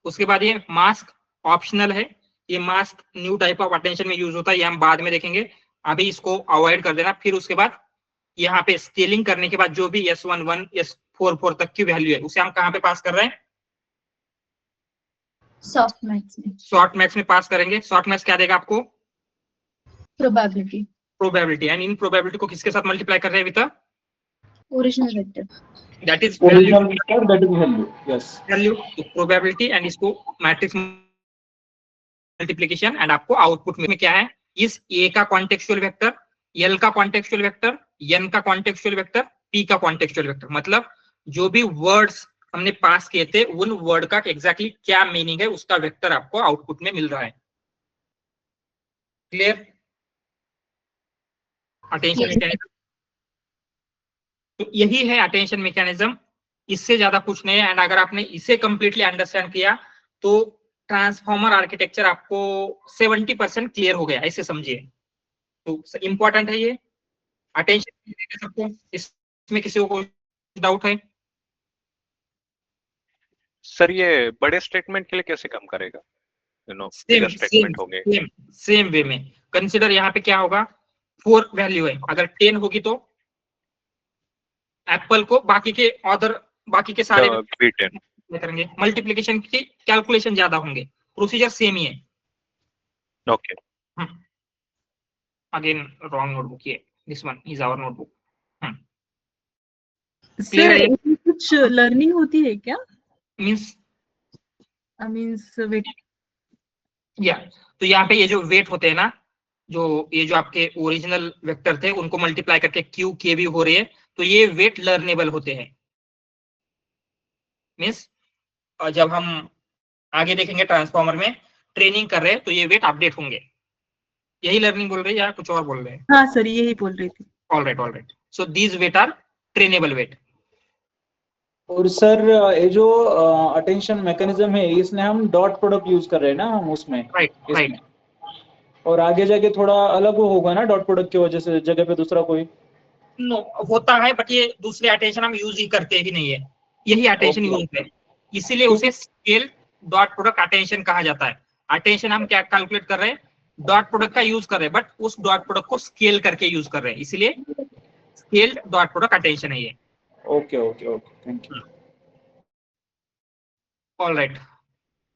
उसके बाद ये मास्क ऑप्शनल है, ये mask new type of attention में यूज होता है, ये हम बाद में देखेंगे, अभी इसको अवॉइड कर देना। फिर उसके बाद यहाँ पे स्केलिंग करने के बाद जो भी S11 S44 तक की वैल्यू है उसे हम कहाँ पे पास कर रहे हैं? सॉफ्ट मैथ्स में। शॉर्ट मैथ्स में पास करेंगे। शॉर्ट मैथ्स क्या देगा आपको? Probability. Probability. And in probability को किसके साथ मल्टीप्लाई कर रहे हैं with original vector. That is original vector, that is value. Yes, value. तो प्रोबेबिलिटी एंड इसको मैट्रिक्स मल्टीप्लिकेशन एंड आपको आउटपुट में क्या है? इस ए का कॉन्टेक्सुअल वेक्टर, एल का कॉन्टेक्सुअल वेक्टर, एन का कॉन्टेक्सुअल वेक्टर, पी का कॉन्टेक्सुअल वेक्टर। मतलब जो भी वर्ड्स हमने पास किए थे उन वर्ड का एग्जैक्टली क्या मीनिंग है उसका वेक्टर आपको आउटपुट में मिल रहा है। क्लियर? Attention Yes. मैकेनिज्म। तो यही है अटेंशन मैकेनिज्म, इससे ज्यादा कुछ नहीं है। एंड अगर आपने इसे कंप्लीटली अंडरस्टैंड किया तो ट्रांसफॉर्मर आर्किटेक्चर आपको 70% क्लियर हो गया, ऐसे समझिए। तो इंपॉर्टेंट है ये अटेंशन सबको। इसमें किसी को डाउट है? सर ये बड़े स्टेटमेंट के लिए कैसे काम करेगा? बिगर स्टेटमेंट होंगे। सेम वे में कंसीडर यहाँ पे क्या होगा, 4 वैल्यू है, अगर 10 होगी तो एप्पल को बाकी के सारे करेंगे, मल्टीप्लिकेशन की कैलकुलेशन ज्यादा होंगे, प्रोसीजर सेम ही है। ओके, अगेन रॉन्ग नोटबुक, ये this one is our notebook. Sir इसमें कुछ लर्निंग होती है क्या? Means weight. या तो यहाँ पे ये जो वेट होते हैं ना, ये जो आपके ओरिजिनल वेक्टर थे उनको मल्टीप्लाई करके क्यू के भी हो रही है, तो ये वेट लर्नेबल होते हैं। मींस जब हम आगे देखेंगे ट्रांसफॉर्मर में ट्रेनिंग कर रहे हैं तो ये वेट अपडेट होंगे। यही लर्निंग बोल रहे हैं या कुछ और बोल रहे हैं? हाँ सर यही बोल रही थी। Alright. So these weight are trainable weight. और सर ये जो अटेंशन मैकेनिज्म है इसने हम डॉट प्रोडक्ट यूज कर रहे हैं ना हम उसमें। राइट। और आगे जाके थोड़ा अलग होगा ना डॉट प्रोडक्ट की वजह से, जगह पे दूसरा कोई नो होता है, बट ये दूसरे अटेंशन हम यूज ही करते ही नहीं है, यही अटेंशन यूज है, इसीलिए उसे स्केल डॉट प्रोडक्ट अटेंशन कहा जाता है। अटेंशन हम क्या कैलकुलेट कर रहे हैं, डॉट प्रोडक्ट का यूज कर रहे हैं, बट उस डॉट प्रोडक्ट को स्केल करके यूज कर रहे हैं, इसलिए स्केल्ड डॉट प्रोडक्ट अटेंशन है ये। Okay, thank you. Alright,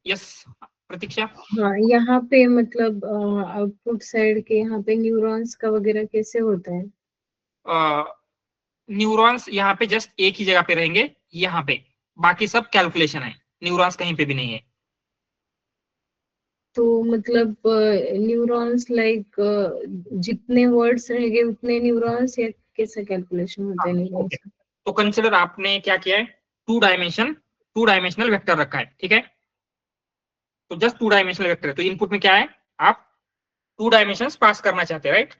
yes Pratiksha. हाँ, यहाँ पे मतलब आउटपुट साइड के यहाँ पे न्यूरॉन्स का वगैरह कैसे होता है? न्यूरॉन्स यहाँ पे जस्ट एक ही जगह पे रहेंगे, यहाँ पे बाकी सब कैलकुलेशन है, न्यूरॉन्स कहीं पे भी नहीं है। तो मतलब न्यूरॉन्स लाइक जितने वर्ड्स रहेंगे उतने न्यूरॉन्स, या कैसा कैलकुलेशन होता है न्यूरॉन्स का? तो कंसिडर आपने क्या किया है, टू डायमेंशनल वेक्टर रखा है, ठीक है। तो जस्ट 2 डायमेंशनल वेक्टर है, तो इनपुट में क्या है, आप 2 डायमेंशंस पास करना चाहते हैं, राइट।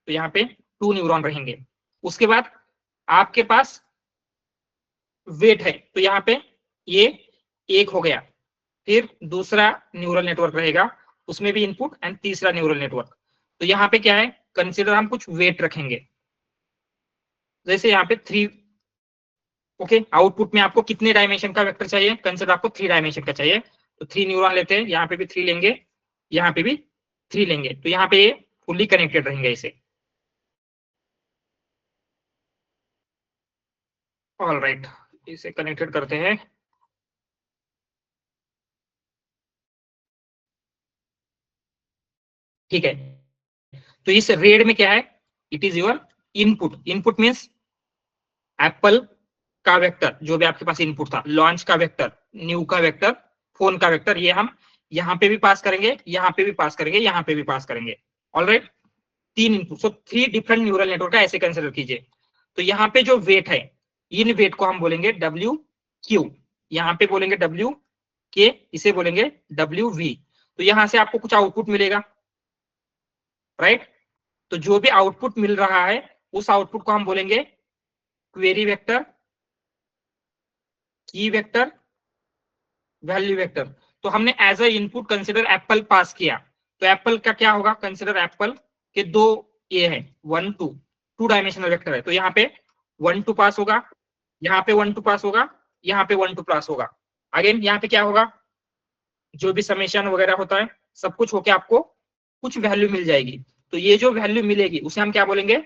तो यहाँ पे 2 न्यूरॉन रहेंगे। उसके बाद आपके पास वेट है, तो यहाँ पे ये एक हो गया, फिर दूसरा न्यूरल नेटवर्क रहेगा, उसमें भी इनपुट, एंड तीसरा न्यूरल नेटवर्क। तो यहाँ पे क्या है, कंसीडर हम कुछ वेट रखेंगे, जैसे यहाँ पे 3। ओके, आउटपुट में आपको कितने डायमेंशन का वेक्टर चाहिए, कंसीडर आपको 3 डायमेंशन का चाहिए, तो 3 न्यूरॉन लेते हैं, यहाँ पे भी 3 लेंगे, यहाँ पे भी 3 लेंगे, तो यहाँ पे ये फुल्ली कनेक्टेड रहेंगे इसे। ऑलराइट, इसे कनेक्टेड करते हैं। ठीक है, तो इस रेड में क्या है, it is your input means Apple का वेक्टर, जो भी आपके पास इनपुट था, लॉन्च का वेक्टर, न्यू का वेक्टर, फोन का वेक्टर, ये हम यहाँ पे भी पास करेंगे, यहाँ पे भी पास करेंगे, यहाँ पे भी पास करेंगे। ऑलराइट, 3 इनपुट, सो 3 डिफरेंट न्यूरल नेटवर्क का ऐसे कंसिडर कीजिए। तो यहाँ पे जो वेट है, इन वेट को हम बोलेंगे डब्ल्यू क्यू, यहाँ पे बोलेंगे डब्ल्यू के, इसे बोलेंगे डब्ल्यू वी। तो यहाँ से आपको कुछ आउटपुट मिलेगा, राइट। तो जो भी आउटपुट मिल रहा है उस आउटपुट को हम बोलेंगे query vector, key vector, value vector. तो हमने as a input consider apple pass किया, तो एप्पल का क्या होगा, कंसिडर एप्पल के 2 ये है 1 2 डायमेंशनल वेक्टर है, तो यहाँ पे 1 2 पास होगा, यहाँ पे 1 2 पास होगा, यहाँ पे 1 2 पास होगा। अगेन यहाँ पे क्या होगा, जो भी समेशन वगैरह होता है सब कुछ होके आपको कुछ वैल्यू मिल जाएगी। तो ये जो वैल्यू मिलेगी उसे हम क्या बोलेंगे,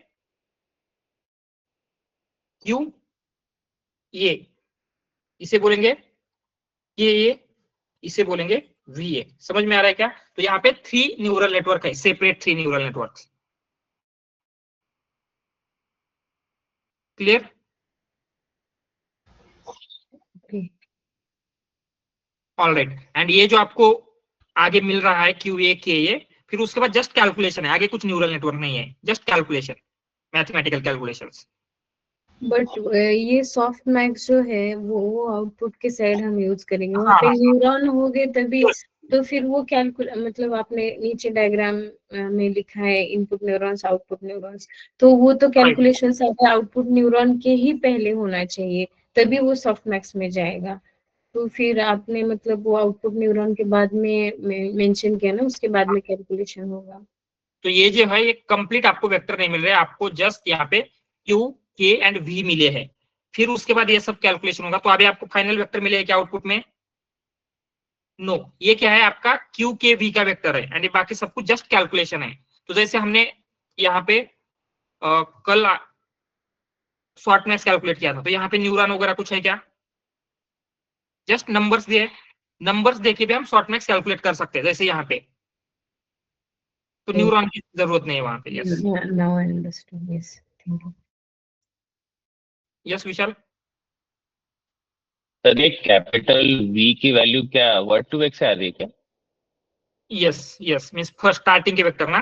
क्यू ये, इसे बोलेंगे ये, इसे बोलेंगे वी ए। समझ में आ रहा है क्या? तो यहाँ पे 3 न्यूरल नेटवर्क है, separate 3 neural network. Clear? Alright, and ये जो आपको आगे मिल रहा है क्यू ए के ए, फिर उसके बाद जस्ट कैलकुलेशन है, आगे कुछ न्यूरल नेटवर्क नहीं है, just calculation, mathematical calculations. But ये सॉफ्ट मैक्स जो है वो आउटपुट के साइड हम यूज करेंगे, वहाँ पे न्यूरॉन हो गए तभी तो फिर वो मतलब आपने नीचे डायग्राम में लिखा है इनपुट न्यूरॉन्स आउटपुट न्यूरॉन्स, तो वो तो कैलकुलेशन सारे आउटपुट न्यूरॉन के ही पहले होना चाहिए, तभी वो सॉफ्टमैक्स में जाएगा। तो फिर आपने मतलब वो आउटपुट न्यूरॉन के बाद में मेंशन किया ना, उसके बाद में कैलकुलेशन होगा। तो ये जो है ये कंप्लीट आपको वेक्टर नहीं मिल रहे, आपको जस्ट यहाँ पे Q, K एंड V मिले हैं, फिर उसके बाद ये सब कैलकुलेशन होगा। तो अभी आपको फाइनल वेक्टर मिलेगा क्या आउटपुट में? नो, ये क्या है आपका Q, K, V का वेक्टर है, एंड ये बाकी सब कुछ जस्ट कैलकुलेशन है। तो जैसे हमने यहाँ पे कल शॉर्टनेस कैलकुलेट किया था, तो यहाँ पे न्यूरॉन वगैरह कुछ है क्या? जस्ट नंबर्स दिए, नंबर्स देके भी हम शॉर्टनेस कैलकुलेट कर सकते हैं, जैसे यहाँ पे। तो न्यूरॉन की जरूरत नहीं है वहां पे। Yes now I understood, yes, thank you. Yes Vishal. Sir ये कैपिटल V की वैल्यू क्या वर्ड टू वेक्टर से आ रही है क्या? Yes yes means first starting के वेक्टर ना।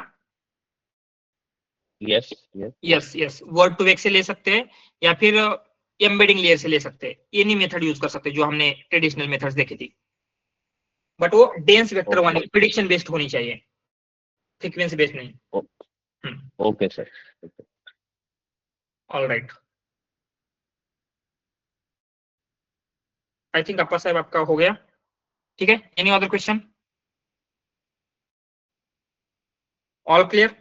Yes yes yes yes word to vector से ले सकते हैं या फिर एम्बेडिंग लेयर से ले सकते हैं, एनी मेथड यूज कर सकते हैं जो हमने ट्रेडिशनल मेथड्स देखी थी, बट वो डेंस वेक्टर वाली प्रिडिक्शन बेस्ड होनी चाहिए, फ्रीक्वेंसी बेस्ड नहीं। Okay sir. All right, I think Appa Sahab आपका हो गया, ठीक है। Any other question? All clear?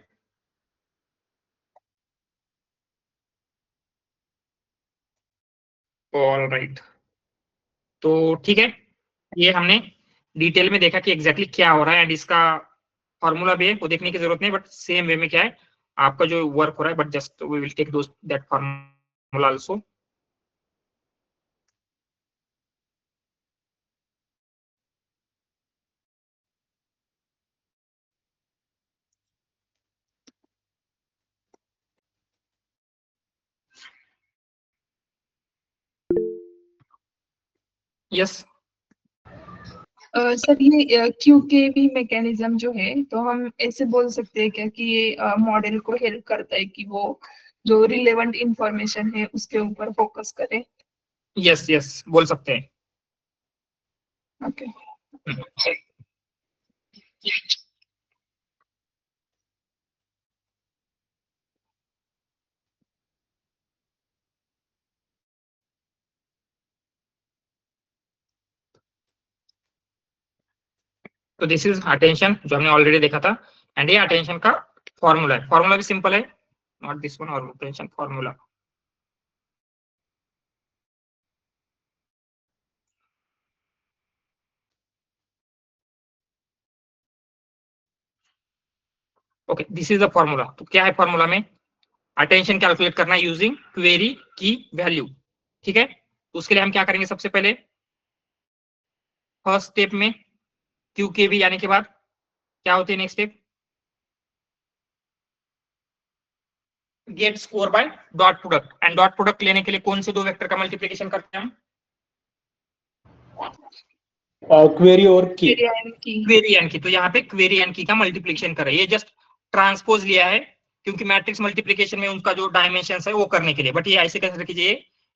All right, तो ठीक है, ये हमने डिटेल में देखा कि एग्जैक्टली क्या हो रहा है, एंड इसका फॉर्मूला भी है वो देखने की जरूरत नहीं, बट सेम वे में क्या है आपका जो वर्क हो रहा है, but just we will take that formula also. Yes sir ये क्यू के भी मैकेनिज्म जो है, तो हम ऐसे बोल सकते हैं क्या कि ये मॉडल को हेल्प करता है कि वो जो रिलेवेंट इंफॉर्मेशन है उसके ऊपर फोकस करे? यस यस बोल सकते हैं। ओके। तो दिस इज अटेंशन जो हमने ऑलरेडी देखा था, एंड ये अटेंशन का फॉर्मूला है, फॉर्मूला भी सिंपल है, नॉट दिस वन, और attention formula. Okay this is the formula. तो क्या है फॉर्मूला में? अटेंशन कैलकुलेट करना यूजिंग क्वेरी की वैल्यू, ठीक है। तो उसके लिए हम क्या करेंगे, सबसे पहले फर्स्ट स्टेप में क्यू के वी आने के बाद क्या होते हैं next step? Get score by dot product, and dot product लेने के लिए कौन से दो वेक्टर का मल्टीप्लिकेशन करते हैं हम? क्वेरी और की, क्वेरी एंड की। तो यहाँ पे क्वेरी एंड की का मल्टीप्लिकेशन करें, ये जस्ट ट्रांसपोज लिया है क्योंकि मैट्रिक्स मल्टीप्लिकेशन में उनका जो डायमेंशन है वो करने के लिए, बट ये ऐसे कैसे कीजिए,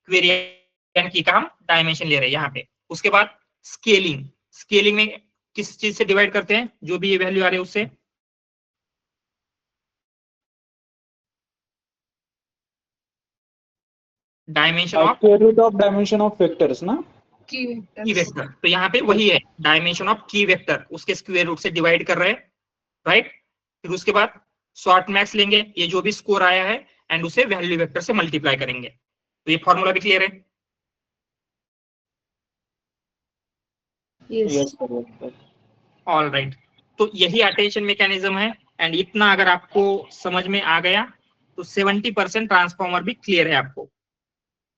क्वेरी एंड की का हम डायमेंशन ले रहे हैं यहाँ पे। उसके बाद स्केलिंग, स्केलिंग में किस चीज से डिवाइड करते हैं, जो भी ये वैल्यू आ रही है उससे? Dimension of square root of dimension of vectors ना, की वेक्टर। तो यहाँ पे वही है डायमेंशन ऑफ की वेक्टर, उसके स्क्वायर रूट से डिवाइड कर रहे हैं, राइट। फिर उसके बाद शॉर्ट मैक्स लेंगे, ये जो भी स्कोर आया है, एंड उसे वैल्यू वेक्टर से मल्टीप्लाई करेंगे। तो ये फॉर्मूला भी क्लियर है? यस ऑल राइट, तो यही अटेंशन मैकेनिज्म है, एंड इतना अगर आपको समझ में आ गया तो 70% ट्रांसफॉर्मर भी क्लियर है आपको।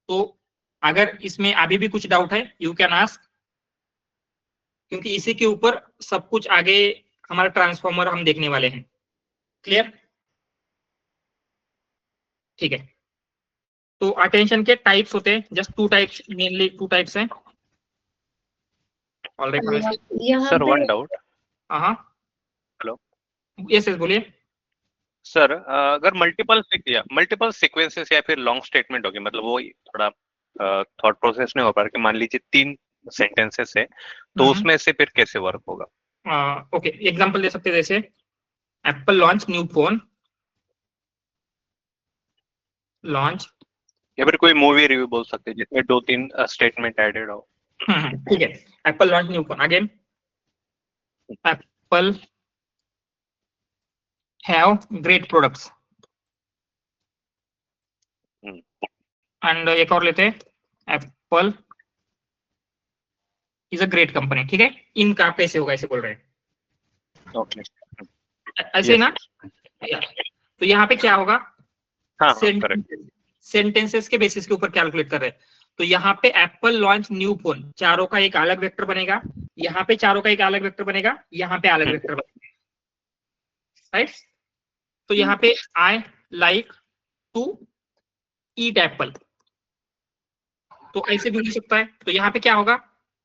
तो अगर इसमें अभी भी कुछ डाउट है यू कैन आस्क, क्योंकि इसी के ऊपर सब कुछ आगे हमारा ट्रांसफॉर्मर हम देखने वाले हैं। क्लियर? ठीक है, तो अटेंशन के टाइप्स होते हैं, just two types, mainly two types हैं। All right sir one doubt. हाँ हेलो, यस यस बोलिए सर। अगर मल्टीपल सीक्वेंसेस या फिर लॉन्ग स्टेटमेंट होगी, मतलब वो थोड़ा थॉट प्रोसेस नहीं हो पा रहा कि मान लीजिए 3 सेंटेंसेस है, तो उसमें से फिर कैसे वर्क होगा? ओके एग्जांपल दे सकते हैं, जैसे Apple launch new phone, launch, या फिर कोई मूवी रिव्यू बोल सकते हैं जिसमें 2-3 स्टेटमेंट एडेड हो। ठीक है, Apple launch new phone, again Apple have great products, and एक और लेते हैं, Apple is a great company. ठीक है, इनका कैसे होगा ऐसे बोल रहे हैं, ओके ऐसे ना। तो यहाँ पे क्या होगा, हाँ करेक्ट। सेंटेंसेस के बेसिस के ऊपर कैलकुलेट कर रहे हैं। तो यहाँ पे एप्पल लॉन्च न्यू फोन, चारों का एक अलग वेक्टर बनेगा, यहाँ पे चारों का एक अलग वेक्टर बनेगा, यहाँ पे अलग वेक्टर बनेगा, राइट। तो यहाँ पे I like to eat apple, तो ऐसे भी हो सकता है। तो यहाँ पे क्या होगा,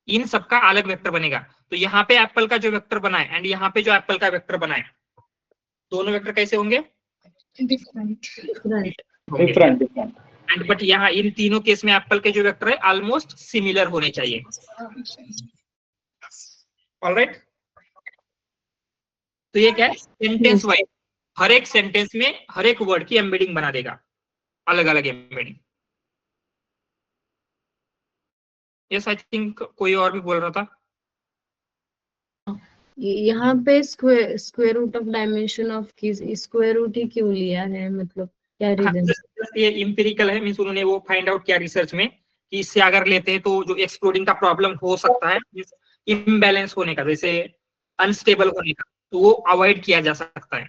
इन सबका अलग वेक्टर बनेगा। तो यहाँ पे एप्पल का जो वेक्टर बना है एंड यहाँ पे जो एप्पल का वेक्टर बना है, दोनों वेक्टर कैसे होंगे, डिफरेंट। एंड बट यहाँ इन तीनों केस में एप्पल के जो वेक्टर है ऑलमोस्ट सिमिलर होने चाहिए। ऑलराइट, तो ये क्या है, सेंटेंस वाइज हर एक सेंटेंस में हर एक वर्ड की एम्बेडिंग बना देगा, अलग अलग एम्बेडिंग। यस आई थिंक कोई और भी बोल रहा था। यहाँ पे square root of dimension of key square root ही क्यों लिया है, मतलब क्या रीजन? ये इंपेरिकल है, मींस उन्होंने वो फाइंड आउट किया रिसर्च में कि इससे अगर लेते हैं तो जो एक्सप्लोडिंग का प्रॉब्लम हो सकता है, इम्बैलेंस होने का, जैसे अनस्टेबल होने का, तो वो अवॉइड किया जा सकता है।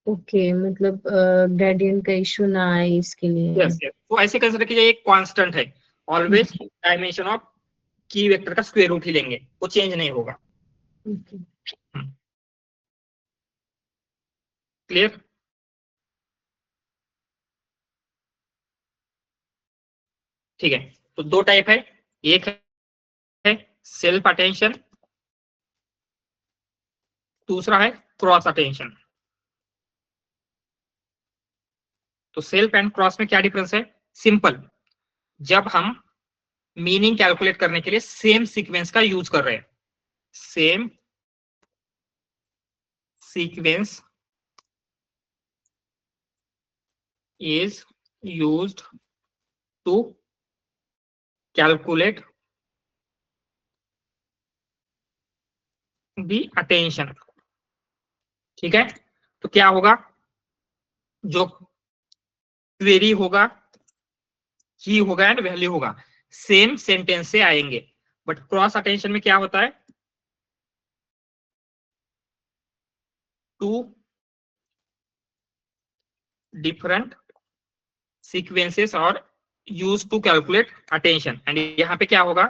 ओके, मतलब ग्रेडियंट का इशू ना आए इसके लिए। यस यस, तो ऐसे कंसीडर कीजिए एक कांस्टेंट है, always dimension of key vector का स्क्वायर रूट ही लेंगे, वो चेंज नहीं होगा। क्लियर? ठीक है, तो दो टाइप है, एक है सेल्फ अटेंशन, दूसरा है क्रॉस अटेंशन। तो सेल्फ एंड क्रॉस में क्या डिफरेंस है, सिंपल, जब हम मीनिंग कैलकुलेट करने के लिए सेम सीक्वेंस का यूज कर रहे हैं, same sequence is used to calculate the attention. ठीक है, तो क्या होगा, जो क्वेरी होगा, की होगा एंड वैल्यू होगा, सेम सेंटेंस से आएंगे। बट क्रॉस अटेंशन में क्या होता है, टू डिफरेंट सीक्वेंसेस और use to calculate attention. And यहाँ पे क्या होगा,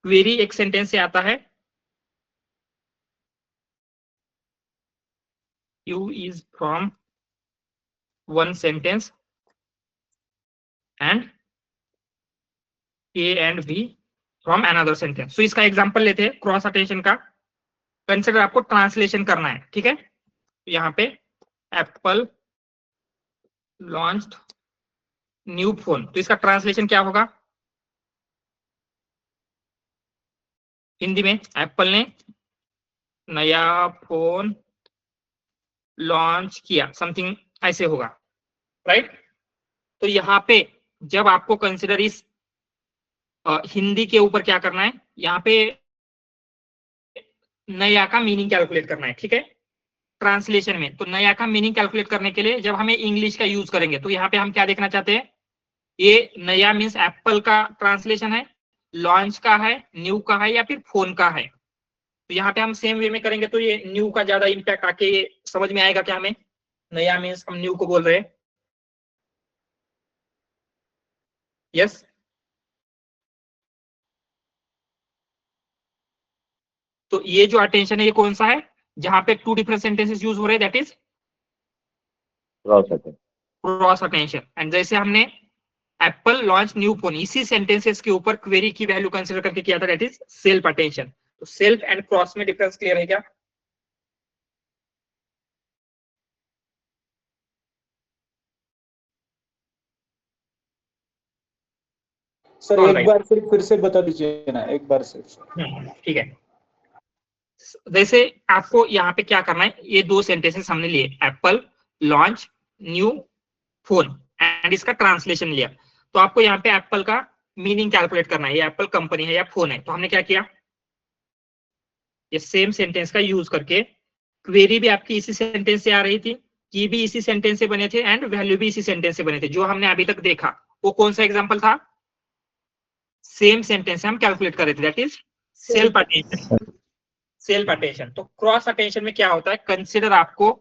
क्वेरी एक सेंटेंस से आता है, you is from one sentence and A and B from another sentence. तो इसका एग्जांपल लेते हैं क्रॉस अटेंशन का, कंसिडर आपको ट्रांसलेशन करना है। ठीक है, तो यहाँ पे एप्पल लॉन्च्ड न्यू फोन, तो इसका ट्रांसलेशन क्या होगा, हिंदी में एप्पल ने नया फोन लॉन्च किया, समथिंग ऐसे होगा, राइट। तो यहाँ पे जब आपको कंसिडर इस हिंदी के ऊपर क्या करना है, यहाँ पे नया का मीनिंग कैलकुलेट करना है। ठीक है, ट्रांसलेशन में तो नया का मीनिंग कैलकुलेट करने के लिए जब हमें इंग्लिश का यूज करेंगे, तो यहाँ पे हम क्या देखना चाहते हैं, ये नया मीन्स एप्पल का ट्रांसलेशन है, लॉन्च का है, न्यू का है, या फिर फोन का है। तो यहाँ पे हम सेम वे में करेंगे तो ये न्यू का ज्यादा इम्पैक्ट आके ये समझ में आएगा कि हमें नया मीन्स हम न्यू को बोल रहे हैं। यस, तो ये जो अटेंशन है ये कौन सा है, जहां पे टू डिफरेंट सेंटेंसेस यूज हो रहे हैं, that is cross attention. And जैसे हमने एप्पल लॉन्च न्यू फोन, इसी सेंटेंसेस के ऊपर क्वेरी की वैल्यू कंसीडर करके किया था, दैट इज सेल्फ अटेंशन। तो सेल्फ एंड क्रॉस में डिफरेंस क्लियर है क्या? सर All एक right. बार फिर से बता दीजिए ना, एक बार से। ठीक है। जैसे आपको यहाँ पे क्या करना है, ये दो सेंटेंसेस हमने लिए, Apple launch new phone and इसका ट्रांसलेशन लिया। तो आपको यहाँ पे एप्पल का मीनिंग कैलकुलेट करना है, ये एप्पल कंपनी है या फोन है। तो हमने क्या किया, ये सेम सेंटेंस का यूज करके, क्वेरी भी आपकी इसी सेंटेंस से आ रही थी, की भी इसी सेंटेंस से बने थे एंड वैल्यू भी इसी सेंटेंस से बने थे। जो हमने अभी तक देखा वो कौन सा एग्जांपल था, सेम सेंटेंस हम कैलकुलेट कर रहे थे, that is self attention. Self attention. तो क्रॉस अटेंशन में क्या होता है, कंसिडर आपको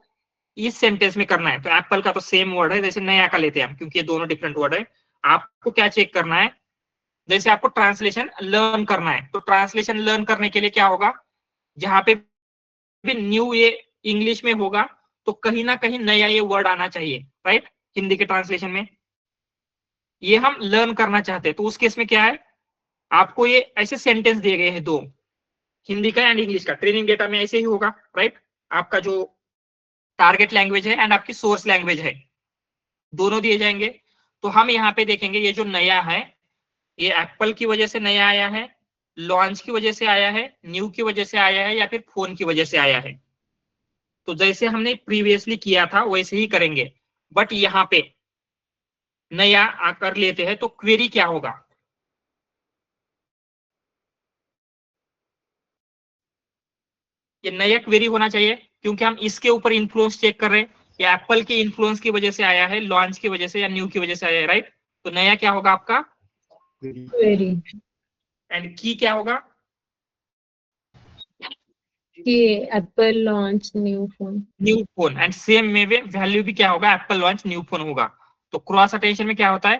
इस सेंटेंस में करना है। तो एप्पल का तो सेम वर्ड है, जैसे नया का लेते हैं हम, क्योंकि ये दोनों डिफरेंट वर्ड है। आपको क्या चेक करना है, जैसे आपको ट्रांसलेशन लर्न करना है, तो ट्रांसलेशन लर्न करने के लिए क्या होगा, जहां पे भी न्यू ये इंग्लिश में होगा तो कहीं ना कहीं नया ये वर्ड आना चाहिए, राइट, हिंदी के ट्रांसलेशन में। ये हम लर्न करना चाहते हैं, तो उस केस में क्या है, आपको ये ऐसे सेंटेंस दिए गए हैं दो, हिंदी का एंड इंग्लिश का। ट्रेनिंग डेटा में ऐसे ही होगा, राइट। आपका जो टारगेट लैंग्वेज है एंड आपकी सोर्स लैंग्वेज है, दोनों दिए जाएंगे। तो हम यहाँ पे देखेंगे, ये जो नया है ये एप्पल की वजह से नया आया है, लॉन्च की वजह से आया है, न्यू की वजह से आया है, या फिर फोन की वजह से आया है। तो जैसे हमने प्रीवियसली किया था वैसे ही करेंगे, बट यहाँ पे नया आकर लेते हैं। तो क्वेरी क्या होगा, ये नया क्वेरी होना चाहिए, क्योंकि हम इसके ऊपर इन्फ्लुएंस चेक कर रहे हैं, या एप्पल के इन्फ्लुएंस की वजह से आया है, लॉन्च की वजह से या न्यू की वजह से आया है, राइट। तो नया क्या होगा आपका क्वेरी, एंड की क्या होगा, कि Apple launch new phone. New phone. And same में वैल्यू भी क्या होगा, एप्पल लॉन्च न्यू फोन होगा। तो क्रॉस अटेंशन में क्या होता है,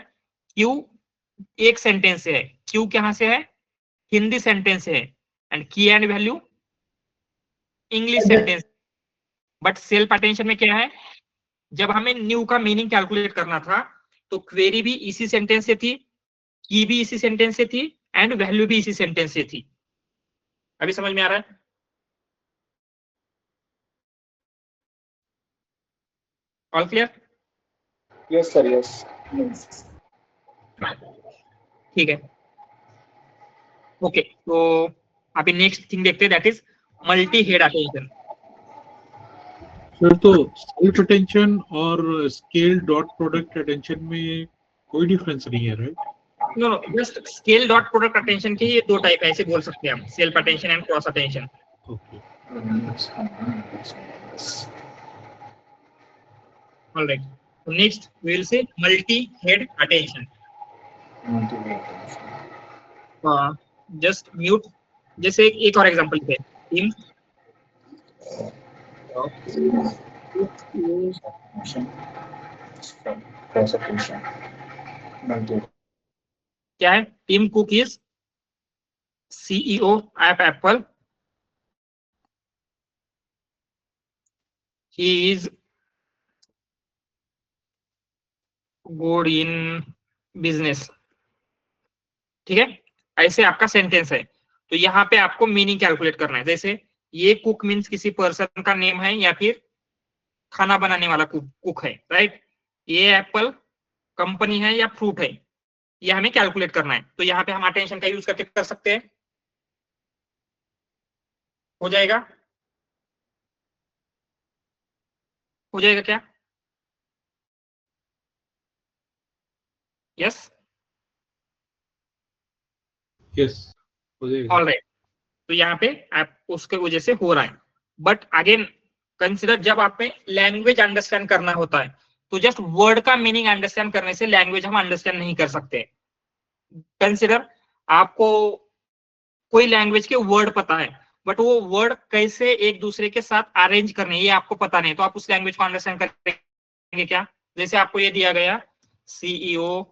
क्यू एक सेंटेंस से है, क्यू कहां से है, हिंदी सेंटेंस से है, एंड की and value English sentence. But self attention में क्या है, जब हमें न्यू का मीनिंग कैलकुलेट करना था तो क्वेरी भी इसी सेंटेंस से थी, की भी इसी सेंटेंस से थी, एंड वैल्यू भी इसी सेंटेंस से थी। अभी समझ में आ रहा है, all clear? Yes sir, yes. ठीक है, ओके। तो अभी नेक्स्ट थिंग देखते हैं, that is multi head attention. Sir तो सेल्फ अटेंशन और स्केल डॉट प्रोडक्ट अटेंशन में कोई डिफरेंस नहीं है, राइट? No no, just scale dot product attention के ये दो टाइप है, ऐसे बोल सकते हैं हम, self attention and cross attention. Okay, alright, तो next we will say multi head attention. Just mute, जैसे एक और एग्जांपल पे टीम क्या है, Tim Cook is CEO at Apple. He is good in business. ठीक है, ऐसे आपका सेंटेंस है। तो यहाँ पे आपको मीनिंग कैलकुलेट करना है, जैसे ये कुक मीन्स किसी पर्सन का नेम है या फिर खाना बनाने वाला कुक है, राइट। ये एप्पल कंपनी है या फ्रूट है, ये हमें कैलकुलेट करना है। तो यहाँ पे हम अटेंशन का यूज करके कर सकते हैं, हो जाएगा, हो जाएगा क्या, यस यस हो जाएगा। ऑलराइट। तो यहाँ पे आप उसके वजह से हो रहा है। बट अगेन कंसिडर, जब आप में लैंग्वेज अंडरस्टैंड करना होता है तो जस्ट वर्ड का मीनिंग अंडरस्टैंड करने से लैंग्वेज हम अंडरस्टैंड नहीं कर सकते। कंसिडर आपको कोई लैंग्वेज के वर्ड पता है, बट वो वर्ड कैसे एक दूसरे के साथ अरेंज करने ये आपको पता नहीं, तो आप उस लैंग्वेज को अंडरस्टैंड करेंगे क्या। जैसे आपको ये दिया गया CEO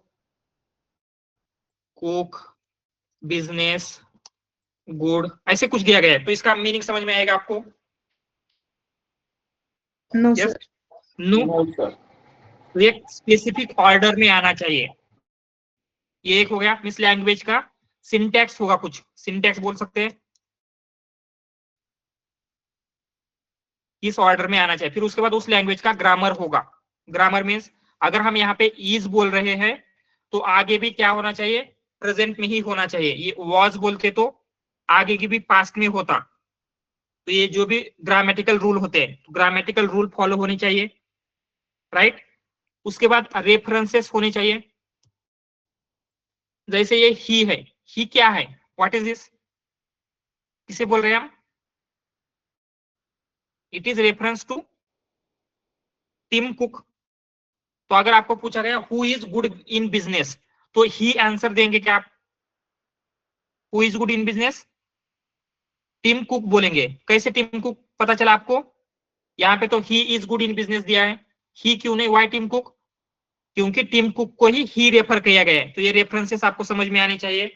कुक बिजनेस गुड, ऐसे कुछ दिया गया है, तो इसका मीनिंग समझ में आएगा आपको, नो यस सर। नो। तो एक स्पेसिफिक ऑर्डर में आना चाहिए, ये एक हो गया। मिस लैंग्वेज का सिंटैक्स होगा, कुछ सिंटैक्स बोल सकते हैं, इस ऑर्डर में आना चाहिए। फिर उसके बाद उस लैंग्वेज का ग्रामर होगा। ग्रामर मीन्स अगर हम यहाँ पे इज बोल रहे हैं तो आगे भी क्या होना चाहिए, प्रेजेंट में ही होना चाहिए। ये वॉज बोलते तो आगे की भी पास्ट में होता। तो ये जो भी ग्रामेटिकल रूल होते हैं, तो ग्रामेटिकल रूल फॉलो होनी चाहिए, राइट। उसके बाद रेफरेंसेस होने चाहिए। जैसे ये ही है, ही क्या है, व्हाट इज दिस, किसे बोल रहे हैं हम? It is reference to Tim Cook. तो अगर आपको पूछा गया who is good in business, तो ही आंसर देंगे क्या आप? Who is good in business, Tim Cook बोलेंगे। कैसे टिम कुक पता चला आपको? यहाँ पे तो he is good in business दिया है, ही क्यों नहीं, वाई टिम कुक? क्योंकि टिम कुक को ही रेफर किया गया है। तो ये रेफरेंसेस आपको समझ में आने चाहिए।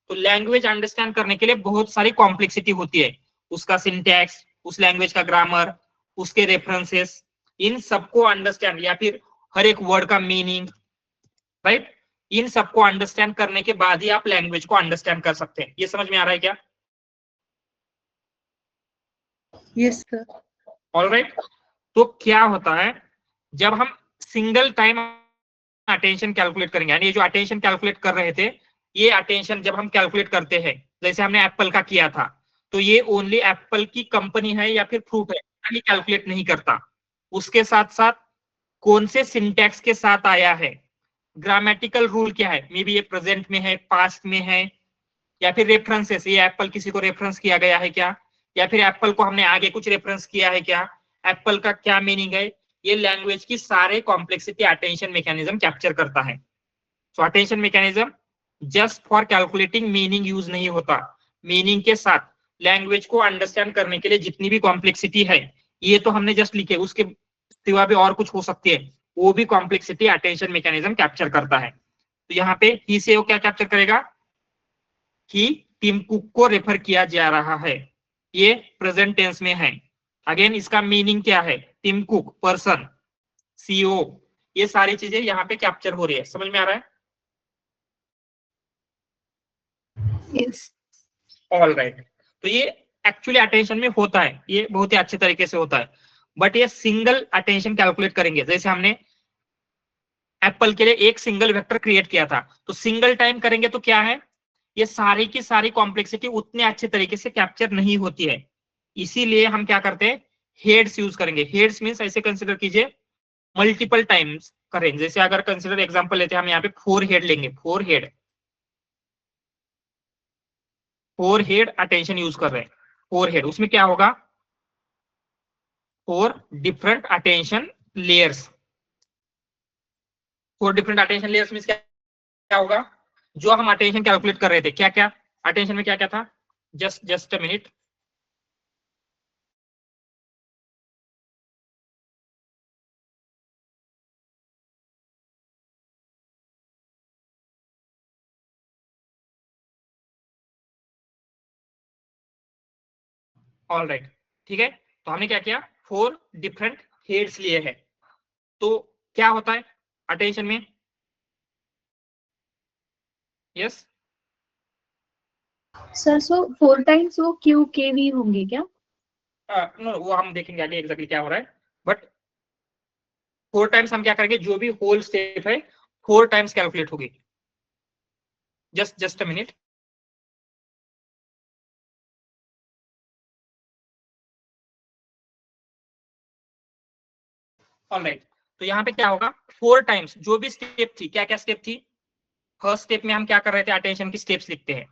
तो लैंग्वेज अंडरस्टैंड करने के लिए बहुत सारी कॉम्प्लेक्सिटी होती है, उसका सिंटैक्स, उस लैंग्वेज का ग्रामर, उसके रेफरेंसेस, इन सबको अंडरस्टैंड, या फिर हर एक वर्ड का मीनिंग, राइट, इन सबको अंडरस्टैंड करने के बाद ही आप लैंग्वेज को अंडरस्टैंड कर सकते हैं। ये समझ में आ रहा है क्या? Yes sir. ऑलराइट। तो क्या होता है जब हम सिंगल टाइम अटेंशन कैलकुलेट करेंगे, यानी ये जो अटेंशन कैलकुलेट कर रहे थे, ये अटेंशन जब हम कैलकुलेट करते हैं, जैसे हमने एप्पल का किया था, तो ये ओनली एप्पल की कंपनी है या फिर फ्रूट है, खाली कैलकुलेट नहीं करता। उसके साथ साथ कौन से सिंटैक्स के साथ आया है, ग्रामेटिकल रूल क्या है, मे बी ये प्रेजेंट में है, पास्ट में है, या फिर रेफरेंसेस, ये एप्पल किसी को रेफरेंस किया गया है क्या, या फिर एप्पल को हमने आगे कुछ रेफरेंस किया है क्या, एप्पल का क्या मीनिंग है। ये लैंग्वेज की सारे कॉम्प्लेक्सिटी अटेंशन मैकेनिज्म कैप्चर करता है। सो attention mechanism just for calculating meaning use नहीं होता, मीनिंग के साथ लैंग्वेज को अंडरस्टैंड करने के लिए जितनी भी कॉम्प्लेक्सिटी है, ये तो हमने जस्ट लिखे, उसके सिवा भी और कुछ हो सकती है, वो भी कॉम्प्लेक्सिटी अटेंशन मैकेनिज्म कैप्चर करता है। तो यहाँ पे ही से वो क्या कैप्चर करेगा कि टिम कुक को रेफर किया जा रहा है, ये प्रेजेंट टेंस में है। अगेन इसका मीनिंग क्या है, टिम कुक पर्सन, सीईओ, ये सारी चीजें यहाँ पे कैप्चर हो रही है। समझ में आ रहा है? यस। All right. तो ये एक्चुअली अटेंशन में होता है, ये बहुत ही अच्छे तरीके से होता है। बट ये सिंगल अटेंशन कैलकुलेट करेंगे, जैसे हमने एप्पल के लिए एक सिंगल वेक्टर क्रिएट किया था, तो सिंगल टाइम करेंगे तो क्या है, ये सारी की सारी कॉम्प्लेक्सिटी उतने अच्छे तरीके से कैप्चर नहीं होती है। इसीलिए हम क्या करते हैं, हेड्स यूज करेंगे। हेड्स मींस ऐसे कंसिडर कीजिए मल्टीपल टाइम्स करेंगे। जैसे अगर कंसिडर एग्जांपल लेते हैं, हम यहाँ पे 4 हेड लेंगे, 4 हेड अटेंशन यूज कर रहे हैं, 4 हेड, उसमें क्या होगा, 4 different attention layers. 4 different attention layers means क्या होगा, जो हम अटेंशन कैलकुलेट कर रहे थे, क्या क्या अटेंशन में क्या क्या था, just a minute. All right, ठीक है। तो हमने क्या किया, 4 डिफरेंट हेड्स लिए हैं। तो क्या होता है अटेंशन में, यस सर, सो 4 टाइम्स वो क्यू के वी होंगे क्या? नो, वो हम देखेंगे आगे एग्जैक्टली क्या हो रहा है। बट 4 टाइम्स हम क्या करेंगे, जो भी होल स्टेप है 4 टाइम्स कैलकुलेट होगी। Just a minute. ऑलराइट, तो यहाँ पे क्या होगा, 4 टाइम्स जो भी स्टेप थी, क्या क्या स्टेप थी, फर्स्ट स्टेप में हम क्या कर रहे थे, अटेंशन की स्टेप्स लिखते हैं,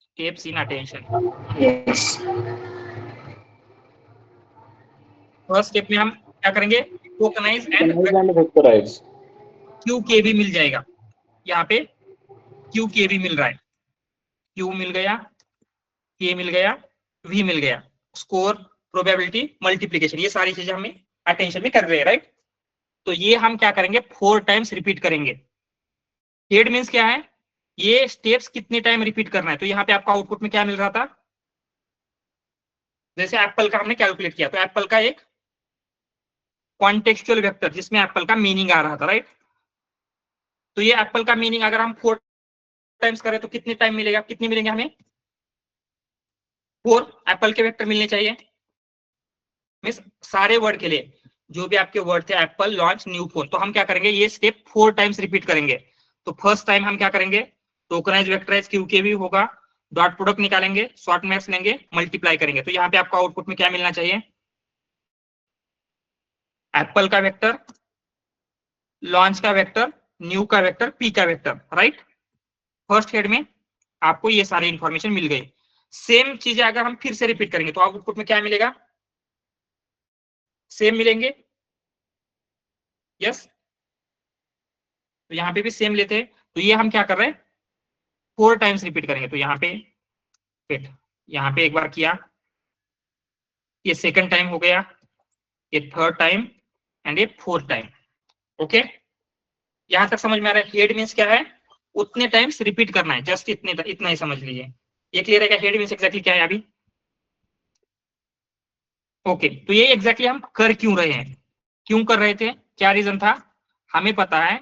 steps in attention. First step में हम क्या करेंगे, tokenise and vectorise, Q K भी मिल जाएगा। यहाँ पे क्यू के भी मिल रहा है, क्यू मिल गया, के मिल गया, वी मिल गया, स्कोर, प्रोबेबिलिटी, मल्टीप्लीकेशन, ये सारी चीजें हमें अटेंशन में कर रहे हैं, राइट। तो ये हम क्या करेंगे, 4 टाइम्स रिपीट करेंगे। हेड मींस क्या है, ये स्टेप्स कितने टाइम रिपीट करना है। तो यहाँ पे आपको आउटपुट में क्या मिल रहा था, जैसे एप्पल का हमने कैलकुलेट किया, तो एप्पल का एक कॉन्टेक्सचुअल वेक्टर जिसमें एप्पल का मीनिंग आ रहा था, राइट। तो ये एप्पल का मीनिंग अगर हम 4 टाइम्स करें तो कितने टाइम मिलेगा, कितने मिलेंगे हमें, 4 एप्पल के वेक्टर मिलने चाहिए। मींस सारे वर्ड के लिए जो भी आपके वर्ड थे, एप्पल लॉन्च न्यू फोन, तो हम क्या करेंगे, ये स्टेप 4 टाइम्स रिपीट करेंगे। तो फर्स्ट टाइम हम क्या करेंगे, टोकनाइज वेक्टराइज क्यू के भी होगा, डॉट प्रोडक्ट निकालेंगे, शॉर्ट मैक्स लेंगे, मल्टीप्लाई करेंगे। तो यहाँ पे आपको आउटपुट में क्या मिलना चाहिए? एप्पल का वेक्टर, लॉन्च का वेक्टर, न्यू का वेक्टर, पी का वेक्टर, राइट। फर्स्ट हेड में आपको ये सारी इंफॉर्मेशन मिल गई। सेम चीजें अगर हम फिर से रिपीट करेंगे तो आउटपुट में क्या मिलेगा? सेम मिलेंगे, यस। तो यहाँ पे भी सेम लेते हैं, तो ये हम क्या कर रहे हैं? 4 टाइम्स रिपीट करेंगे। तो यहाँ पे फिट, यहाँ पे एक बार किया, ये सेकंड टाइम हो गया, ये थर्ड टाइम एंड ये फोर्थ टाइम। ओके, यहां तक समझ में आ रहा है? हेड मीन्स क्या है? उतने टाइम्स रिपीट करना है, जस्ट इतना ही समझ लीजिए। ये क्लियर है क्या? हेड मीन्स एग्जैक्टली क्या है अभी? ओके, तो ये एग्जैक्टली हम कर क्यों रहे हैं, क्यों कर रहे थे, क्या रीजन था? हमें पता है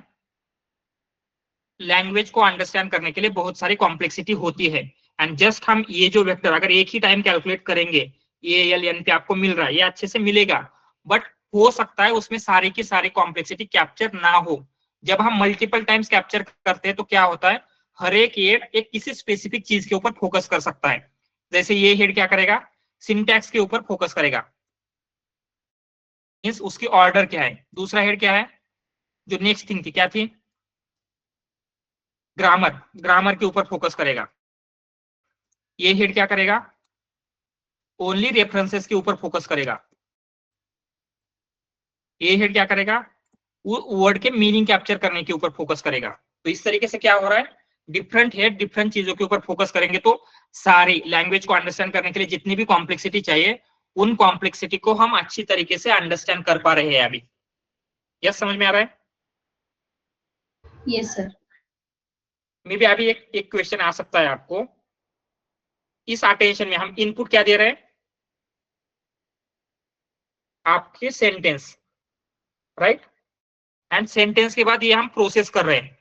लैंग्वेज को अंडरस्टैंड करने के लिए बहुत सारी कॉम्प्लेक्सिटी होती है, एंड जस्ट हम ये जो वेक्टर अगर एक ही टाइम कैलकुलेट करेंगे, ये एल एन पे आपको मिल रहा है, ये अच्छे से मिलेगा, बट हो सकता है उसमें सारी की सारी कॉम्प्लेक्सिटी कैप्चर ना हो। जब हम मल्टीपल टाइम्स कैप्चर करते हैं तो क्या होता है, हर एक हेड एक किसी स्पेसिफिक चीज के ऊपर फोकस कर सकता है। जैसे ये हेड क्या करेगा? सिंटैक्स के ऊपर फोकस करेगा, मींस उसकी ऑर्डर क्या है। दूसरा हेड क्या है, जो नेक्स्ट थिंग थी, क्या थी? ग्रामर के ऊपर फोकस करेगा। ये हेड क्या करेगा? ओनली रेफरेंसेस के ऊपर फोकस करेगा। ये हेड क्या करेगा? वर्ड के मीनिंग कैप्चर करने के ऊपर फोकस करेगा। तो इस तरीके से क्या हो रहा है, डिफरेंट हेड डिफरेंट चीजों के ऊपर फोकस करेंगे तो सारी लैंग्वेज को अंडरस्टैंड करने के लिए जितनी भी कॉम्प्लेक्सिटी चाहिए, उन कॉम्प्लेक्सिटी को हम अच्छी तरीके से अंडरस्टैंड कर पा रहे हैं अभी। यस, समझ में आ रहा है? Yes sir. मे बी अभी एक क्वेश्चन आ सकता है आपको, इस अटेंशन में हम इनपुट क्या दे रहे हैं? आपके सेंटेंस, राइट, एंड सेंटेंस के बाद ये हम प्रोसेस कर रहे हैं।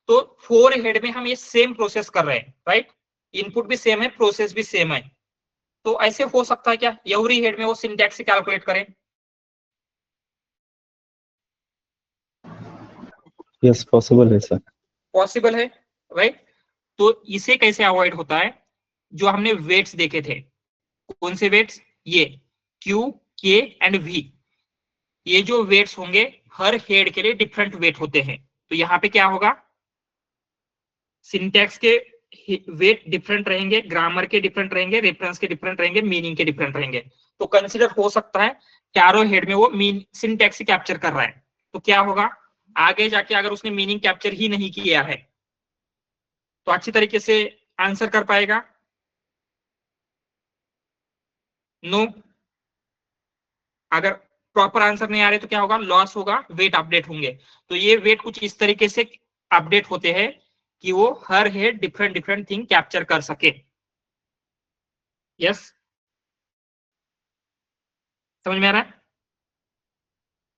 तो 4 हेड में हम ये सेम प्रोसेस कर रहे हैं, राइट। इनपुट भी सेम है, प्रोसेस भी सेम है। तो ऐसे हो सकता है क्या एवरी हेड में वो सिंटैक्स से कैलकुलेट करें? यस, पॉसिबल है सर। पॉसिबल है, राइट। तो इसे कैसे अवॉइड होता है? जो हमने वेट्स देखे थे, कौन से वेट्स? ये Q, K एंड V। ये जो वेट्स होंगे हर हेड के लिए डिफरेंट वेट होते हैं। तो यहाँ पे क्या होगा? सिंटैक्स के वेट डिफरेंट रहेंगे, ग्रामर के डिफरेंट रहेंगे, रेफरेंस के डिफरेंट रहेंगे, मीनिंग के डिफरेंट रहेंगे। तो कंसीडर हो सकता है चारों हेड में वो सिंटैक्स ही कैप्चर कर रहा है। तो क्या होगा आगे जाके, अगर उसने मीनिंग कैप्चर ही नहीं किया है तो अच्छी तरीके से आंसर कर पाएगा? नो। अगर प्रॉपर आंसर नहीं आ रहे तो क्या होगा? लॉस होगा, वेट अपडेट होंगे। तो ये वेट कुछ इस तरीके से अपडेट होते हैं कि वो हर head different different thing capture कर सके। यस, समझ में आ रहा है?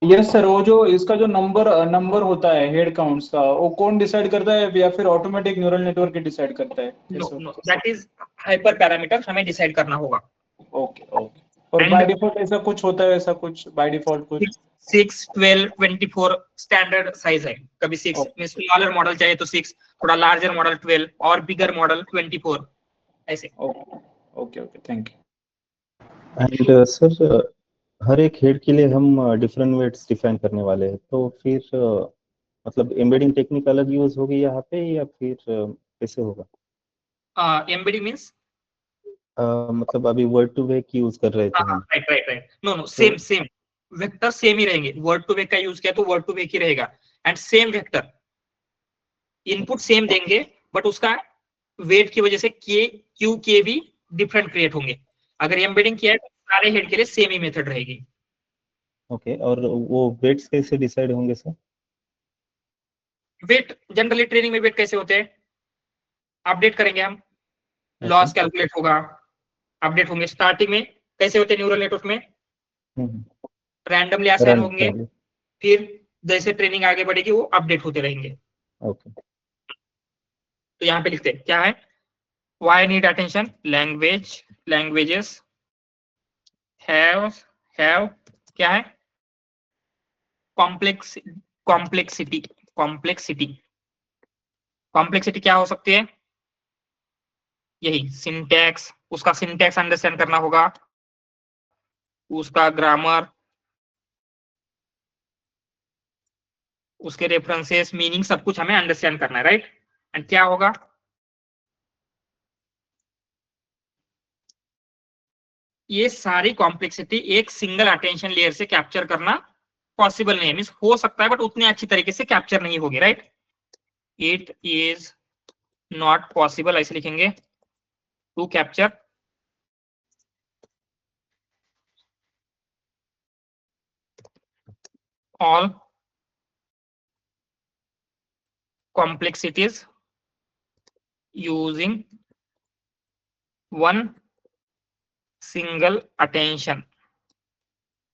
Yes sir. वो जो इसका जो नंबर होता है हेड काउंट्स का, वो कौन डिसाइड करता है या फिर ऑटोमेटिक न्यूरल नेटवर्क डिसाइड करता है? No, that is hyper parameter, हमें डिसाइड करना होगा। Okay okay. और बाय डिफॉल्ट ऐसा कुछ होता है, ऐसा कुछ बाय डिफॉल्ट कुछ? 6, 12, 24 स्टैंडर्ड साइज है। कभी 6 में स्मॉलर मॉडल चाहिए तो 6, थोड़ा लार्जर मॉडल 12 और बिगर मॉडल 24, ऐसे। Okay okay, thank you. And sir, हर एक हेड के लिए हम डिफरेंट वेट्स डिफाइन करने वाले हैं, तो फिर मतलब एम्बेडिंग टेक्निक अलग यूज होगी यहाँ पे या फिर कैसे होगा? एम्बेडिंग मींस मतलब अभी वर्ड टू वेक यूज कर रहे थे हम। Right. No, same vector same ही रहेंगे। वर्ड टू वेक का यूज किया तो वर्ड टू वेक ही रहेगा, and same vector input same देंगे, बट उसका वेट की वजह से क्यू के भी डिफरेंट क्रिएट होंगे। अगर एम्बेडिंग किया है तो सारे हेड के लिए सेम ही मेथड रहेगी। ओके, और वो वेट्स कैसे डिसाइड होंगे सर? वेट जनरली ट्रेनिंग में वेट कैसे होते हैं? अपडेट करेंगे हम, लॉस कैलकुलेट होगा, अपडेट होंगे। स्टार्टिंग में कैसे होते हैं न्यूरल नेटवर्क में? रैंडमली असाइन होंगे, फिर जैसे ट्रेनिंग आगे बढ़ेगी वो अपडेट होते रहेंगे। ओके। तो यहाँ पे लिखते हैं क्या है? Why need attention? Languages have क्या है? कॉम्प्लेक्सिटी क्या हो सकती है? यही सिंटैक्स, उसका सिंटैक्स अंडरस्टैंड करना होगा, उसका ग्रामर, उसके रेफरेंसेस, मीनिंग, सब कुछ हमें अंडरस्टैंड करना है, राइट। एंड क्या होगा, ये सारी कॉम्प्लेक्सिटी एक सिंगल अटेंशन लेयर से कैप्चर करना पॉसिबल नहीं है, मींस हो सकता है बट उतने अच्छी तरीके से कैप्चर नहीं होगी, right. It is not possible, ऐसे लिखेंगे, to capture all complexities using one single attention.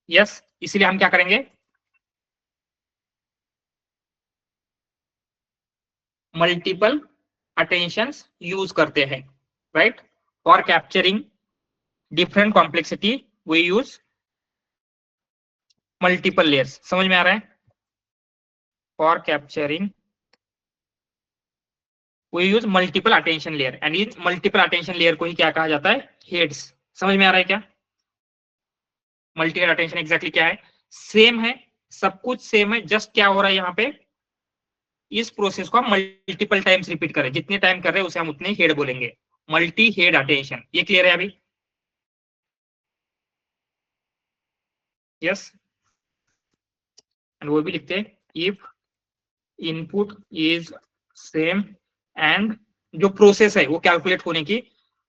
yes, इसलिए हम क्या करेंगे, मल्टीपल अटेंशंस यूज करते हैं, right. For capturing different complexity we use multiple layers, समझ में आ रहा है। For capturing we use multiple attention layer, and in multiple attention layer को ही क्या कहा जाता है, heads। समझ में आ रहा है क्या, multiple attention एग्जैक्टली क्या है, सेम है, सब कुछ सेम है, जस्ट क्या हो रहा है यहाँ पे, इस प्रोसेस को हम मल्टीपल टाइम्स रिपीट करें, जितने टाइम कर रहे हैं उसे हम उतने हेड बोलेंगे, मल्टी हेड अटेंशन। ये क्लियर है अभी, यस। एंड वो भी लिखते हैं, if input is same and जो प्रोसेस है वो कैलकुलेट होने की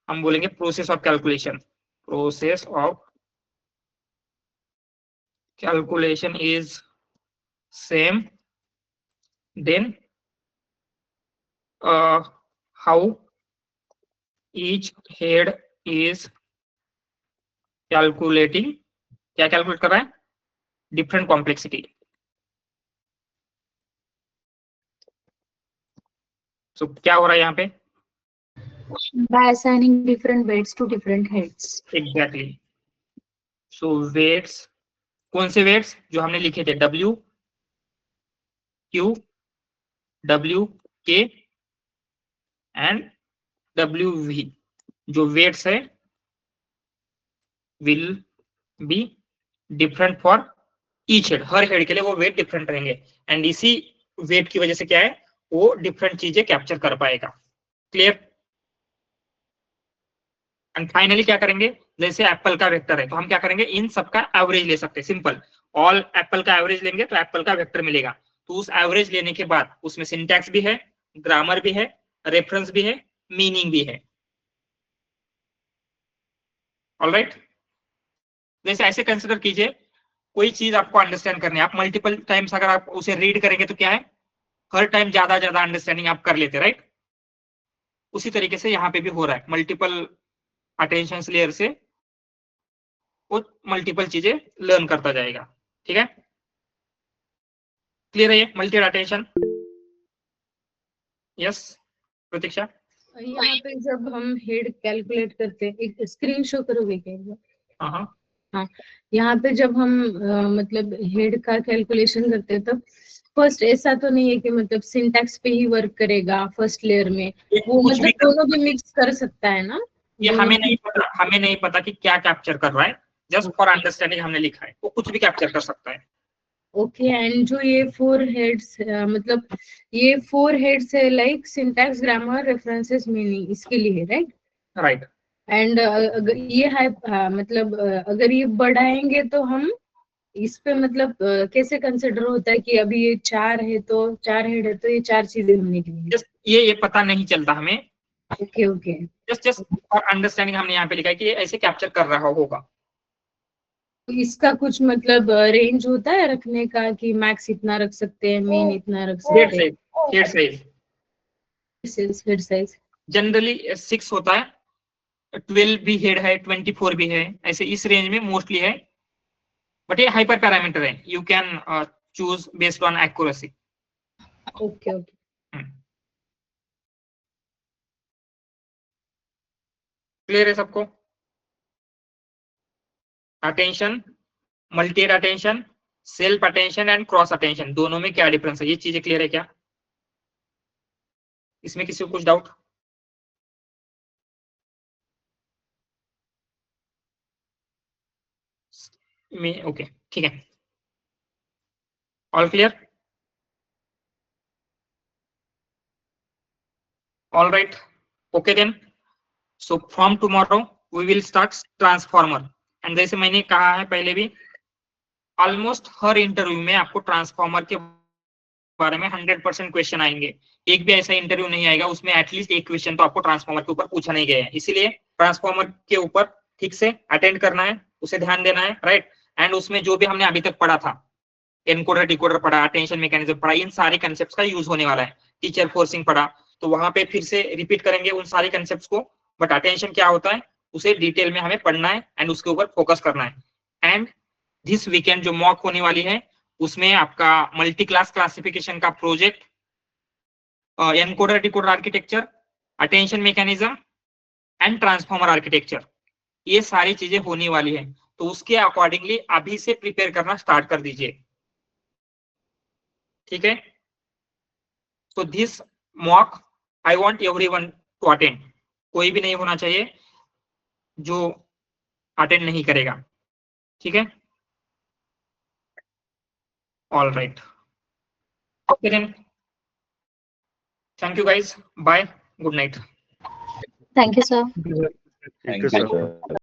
हम बोलेंगे process of calculation, process of calculation is same, then how each head is calculating, क्या कैलकुलेट कर रहा है, डिफरेंट कॉम्प्लेक्सिटी। सो क्या हो रहा है यहाँ पे, by assigning different weights to different heads. Exactly. So weights, कौन से वेट्स जो हमने लिखे थे, W Q W K and W V, जो वेट्स है will be different for each head, her head के लिए वो वेट डिफरेंट रहेंगे, एंड इसी वेट की वजह से क्या है, वो डिफरेंट चीजें कैप्चर कर पाएगा। क्लियर। एंड फाइनली क्या करेंगे, जैसे एप्पल का वेक्टर है तो हम क्या करेंगे, इन सबका एवरेज ले सकते हैं, सिंपल, ऑल एप्पल का एवरेज लेंगे तो एप्पल का वेक्टर मिलेगा। तो उस एवरेज लेने के बाद उसमें सिंटैक्स भी है, ग्रामर भी है, रेफरेंस भी है, मीनिंग भी है, ऑलराइट। जैसे ऐसे कंसिडर कीजिए, कोई चीज आपको अंडरस्टैंड करनी है, आप मल्टीपल टाइम्स अगर आप उसे रीड करेंगे तो क्या है, हर टाइम ज्यादा ज्यादा अंडरस्टैंडिंग आप कर लेते, राइट। उसी तरीके से यहाँ पे भी हो रहा है, मल्टीपल अटेंशन लेयर से वो मल्टीपल चीजें लर्न करता जाएगा, ठीक है। क्लियर है ये मल्टीपल अटेंशन, यस प्रतीक्षा। यहाँ पे जब हम हेड कैलकुलेट करते हैं, एक स्क्रीन शो करोगे क्या, हाँ, यहाँ पे जब हम मतलब हेड का कैलकुलेशन करते हैं तब फर्स्ट ऐसा तो नहीं है कि मतलब सिंटैक्स पे ही वर्क करेगा फर्स्ट लेयर में, वो मतलब दोनों भी मिक्स कर सकता है ना। ये हमें नहीं पता कि क्या कैप्चर कर रहा है, जस्ट फॉर अंडरस्टैंडिंग हमने लिखा है, वो कुछ भी कैप्चर कर सकता है। ओके, एंड जो ये 4 हेड्स मतलब ये 4 हेड्स है like syntax, grammar, references, meaning, इसके लिए, राइट। राइट। एंड अगर ये है मतलब अगर ये बढ़ाएंगे तो हम इस पे मतलब कैसे कंसिडर होता है कि अभी ये 4 है तो 4 हेड है तो ये 4 चीजें होने के लिए, ये पता नहीं चलता हमें। Okay okay, just for understanding हमने यहाँ पे लिखा है कि ये ऐसे कैप्चर कर रहा होगा। तो इसका कुछ मतलब रेंज होता है रखने का कि मैक्स इतना रख सकते हैं, मेन इतना रख सकते हैं, हेड साइज जनरली 6 होता है, 12 भी हेड है, 24 भी है, ऐसे इस रेंज में मोस्टली है, बट ये हाइपर पैरामीटर है, you can choose based on accuracy. Okay okay, clear है सबको। Attention, multi attention, self attention and cross attention, दोनों में क्या डिफरेंस है, ये चीजें क्लियर है क्या, इसमें किसी को कुछ डाउट। में ओके ठीक है, all clear, all right, okay then. So from tomorrow we will start transformer. And जैसे मैंने कहा है पहले भी, ऑलमोस्ट हर इंटरव्यू में आपको ट्रांसफॉर्मर के बारे में 100% क्वेश्चन आएंगे। एक भी ऐसा इंटरव्यू नहीं आएगा उसमें एटलीस्ट एक क्वेश्चन तो आपको ट्रांसफॉर्मर के ऊपर पूछा नहीं गया है। इसीलिए ट्रांसफॉर्मर के ऊपर ठीक से अटेंड करना है, उसे ध्यान देना है, राइट। एंड उसमें जो भी हमने अभी तक पढ़ा था, एनकोडर डिकोडर पढ़ा, अटेंशन मैकेनिज्म पढ़ा, इन सारे कंसेप्ट का यूज होने वाला है। टीचर फोर्सिंग पढ़ा, तो वहां पे फिर से रिपीट करेंगे उन सारे कंसेप्ट को, बट अटेंशन क्या होता है उसे डिटेल में हमें पढ़ना है एंड उसके ऊपर फोकस करना है। एंड दिस वीकेंड जो मॉक होने वाली है उसमें आपका मल्टी क्लास क्लासिफिकेशन का project, encoder decoder architecture, attention mechanism and transformer architecture, ये सारी चीजें होने वाली है। तो उसके अकॉर्डिंगली अभी से प्रिपेयर करना स्टार्ट कर दीजिए, ठीक है। So this mock I want everyone to attend, कोई भी नहीं होना चाहिए जो अटेंड नहीं करेगा, ठीक है। All right, okay then, thank you guys, bye, good night. Thank you, sir. Thank you, sir.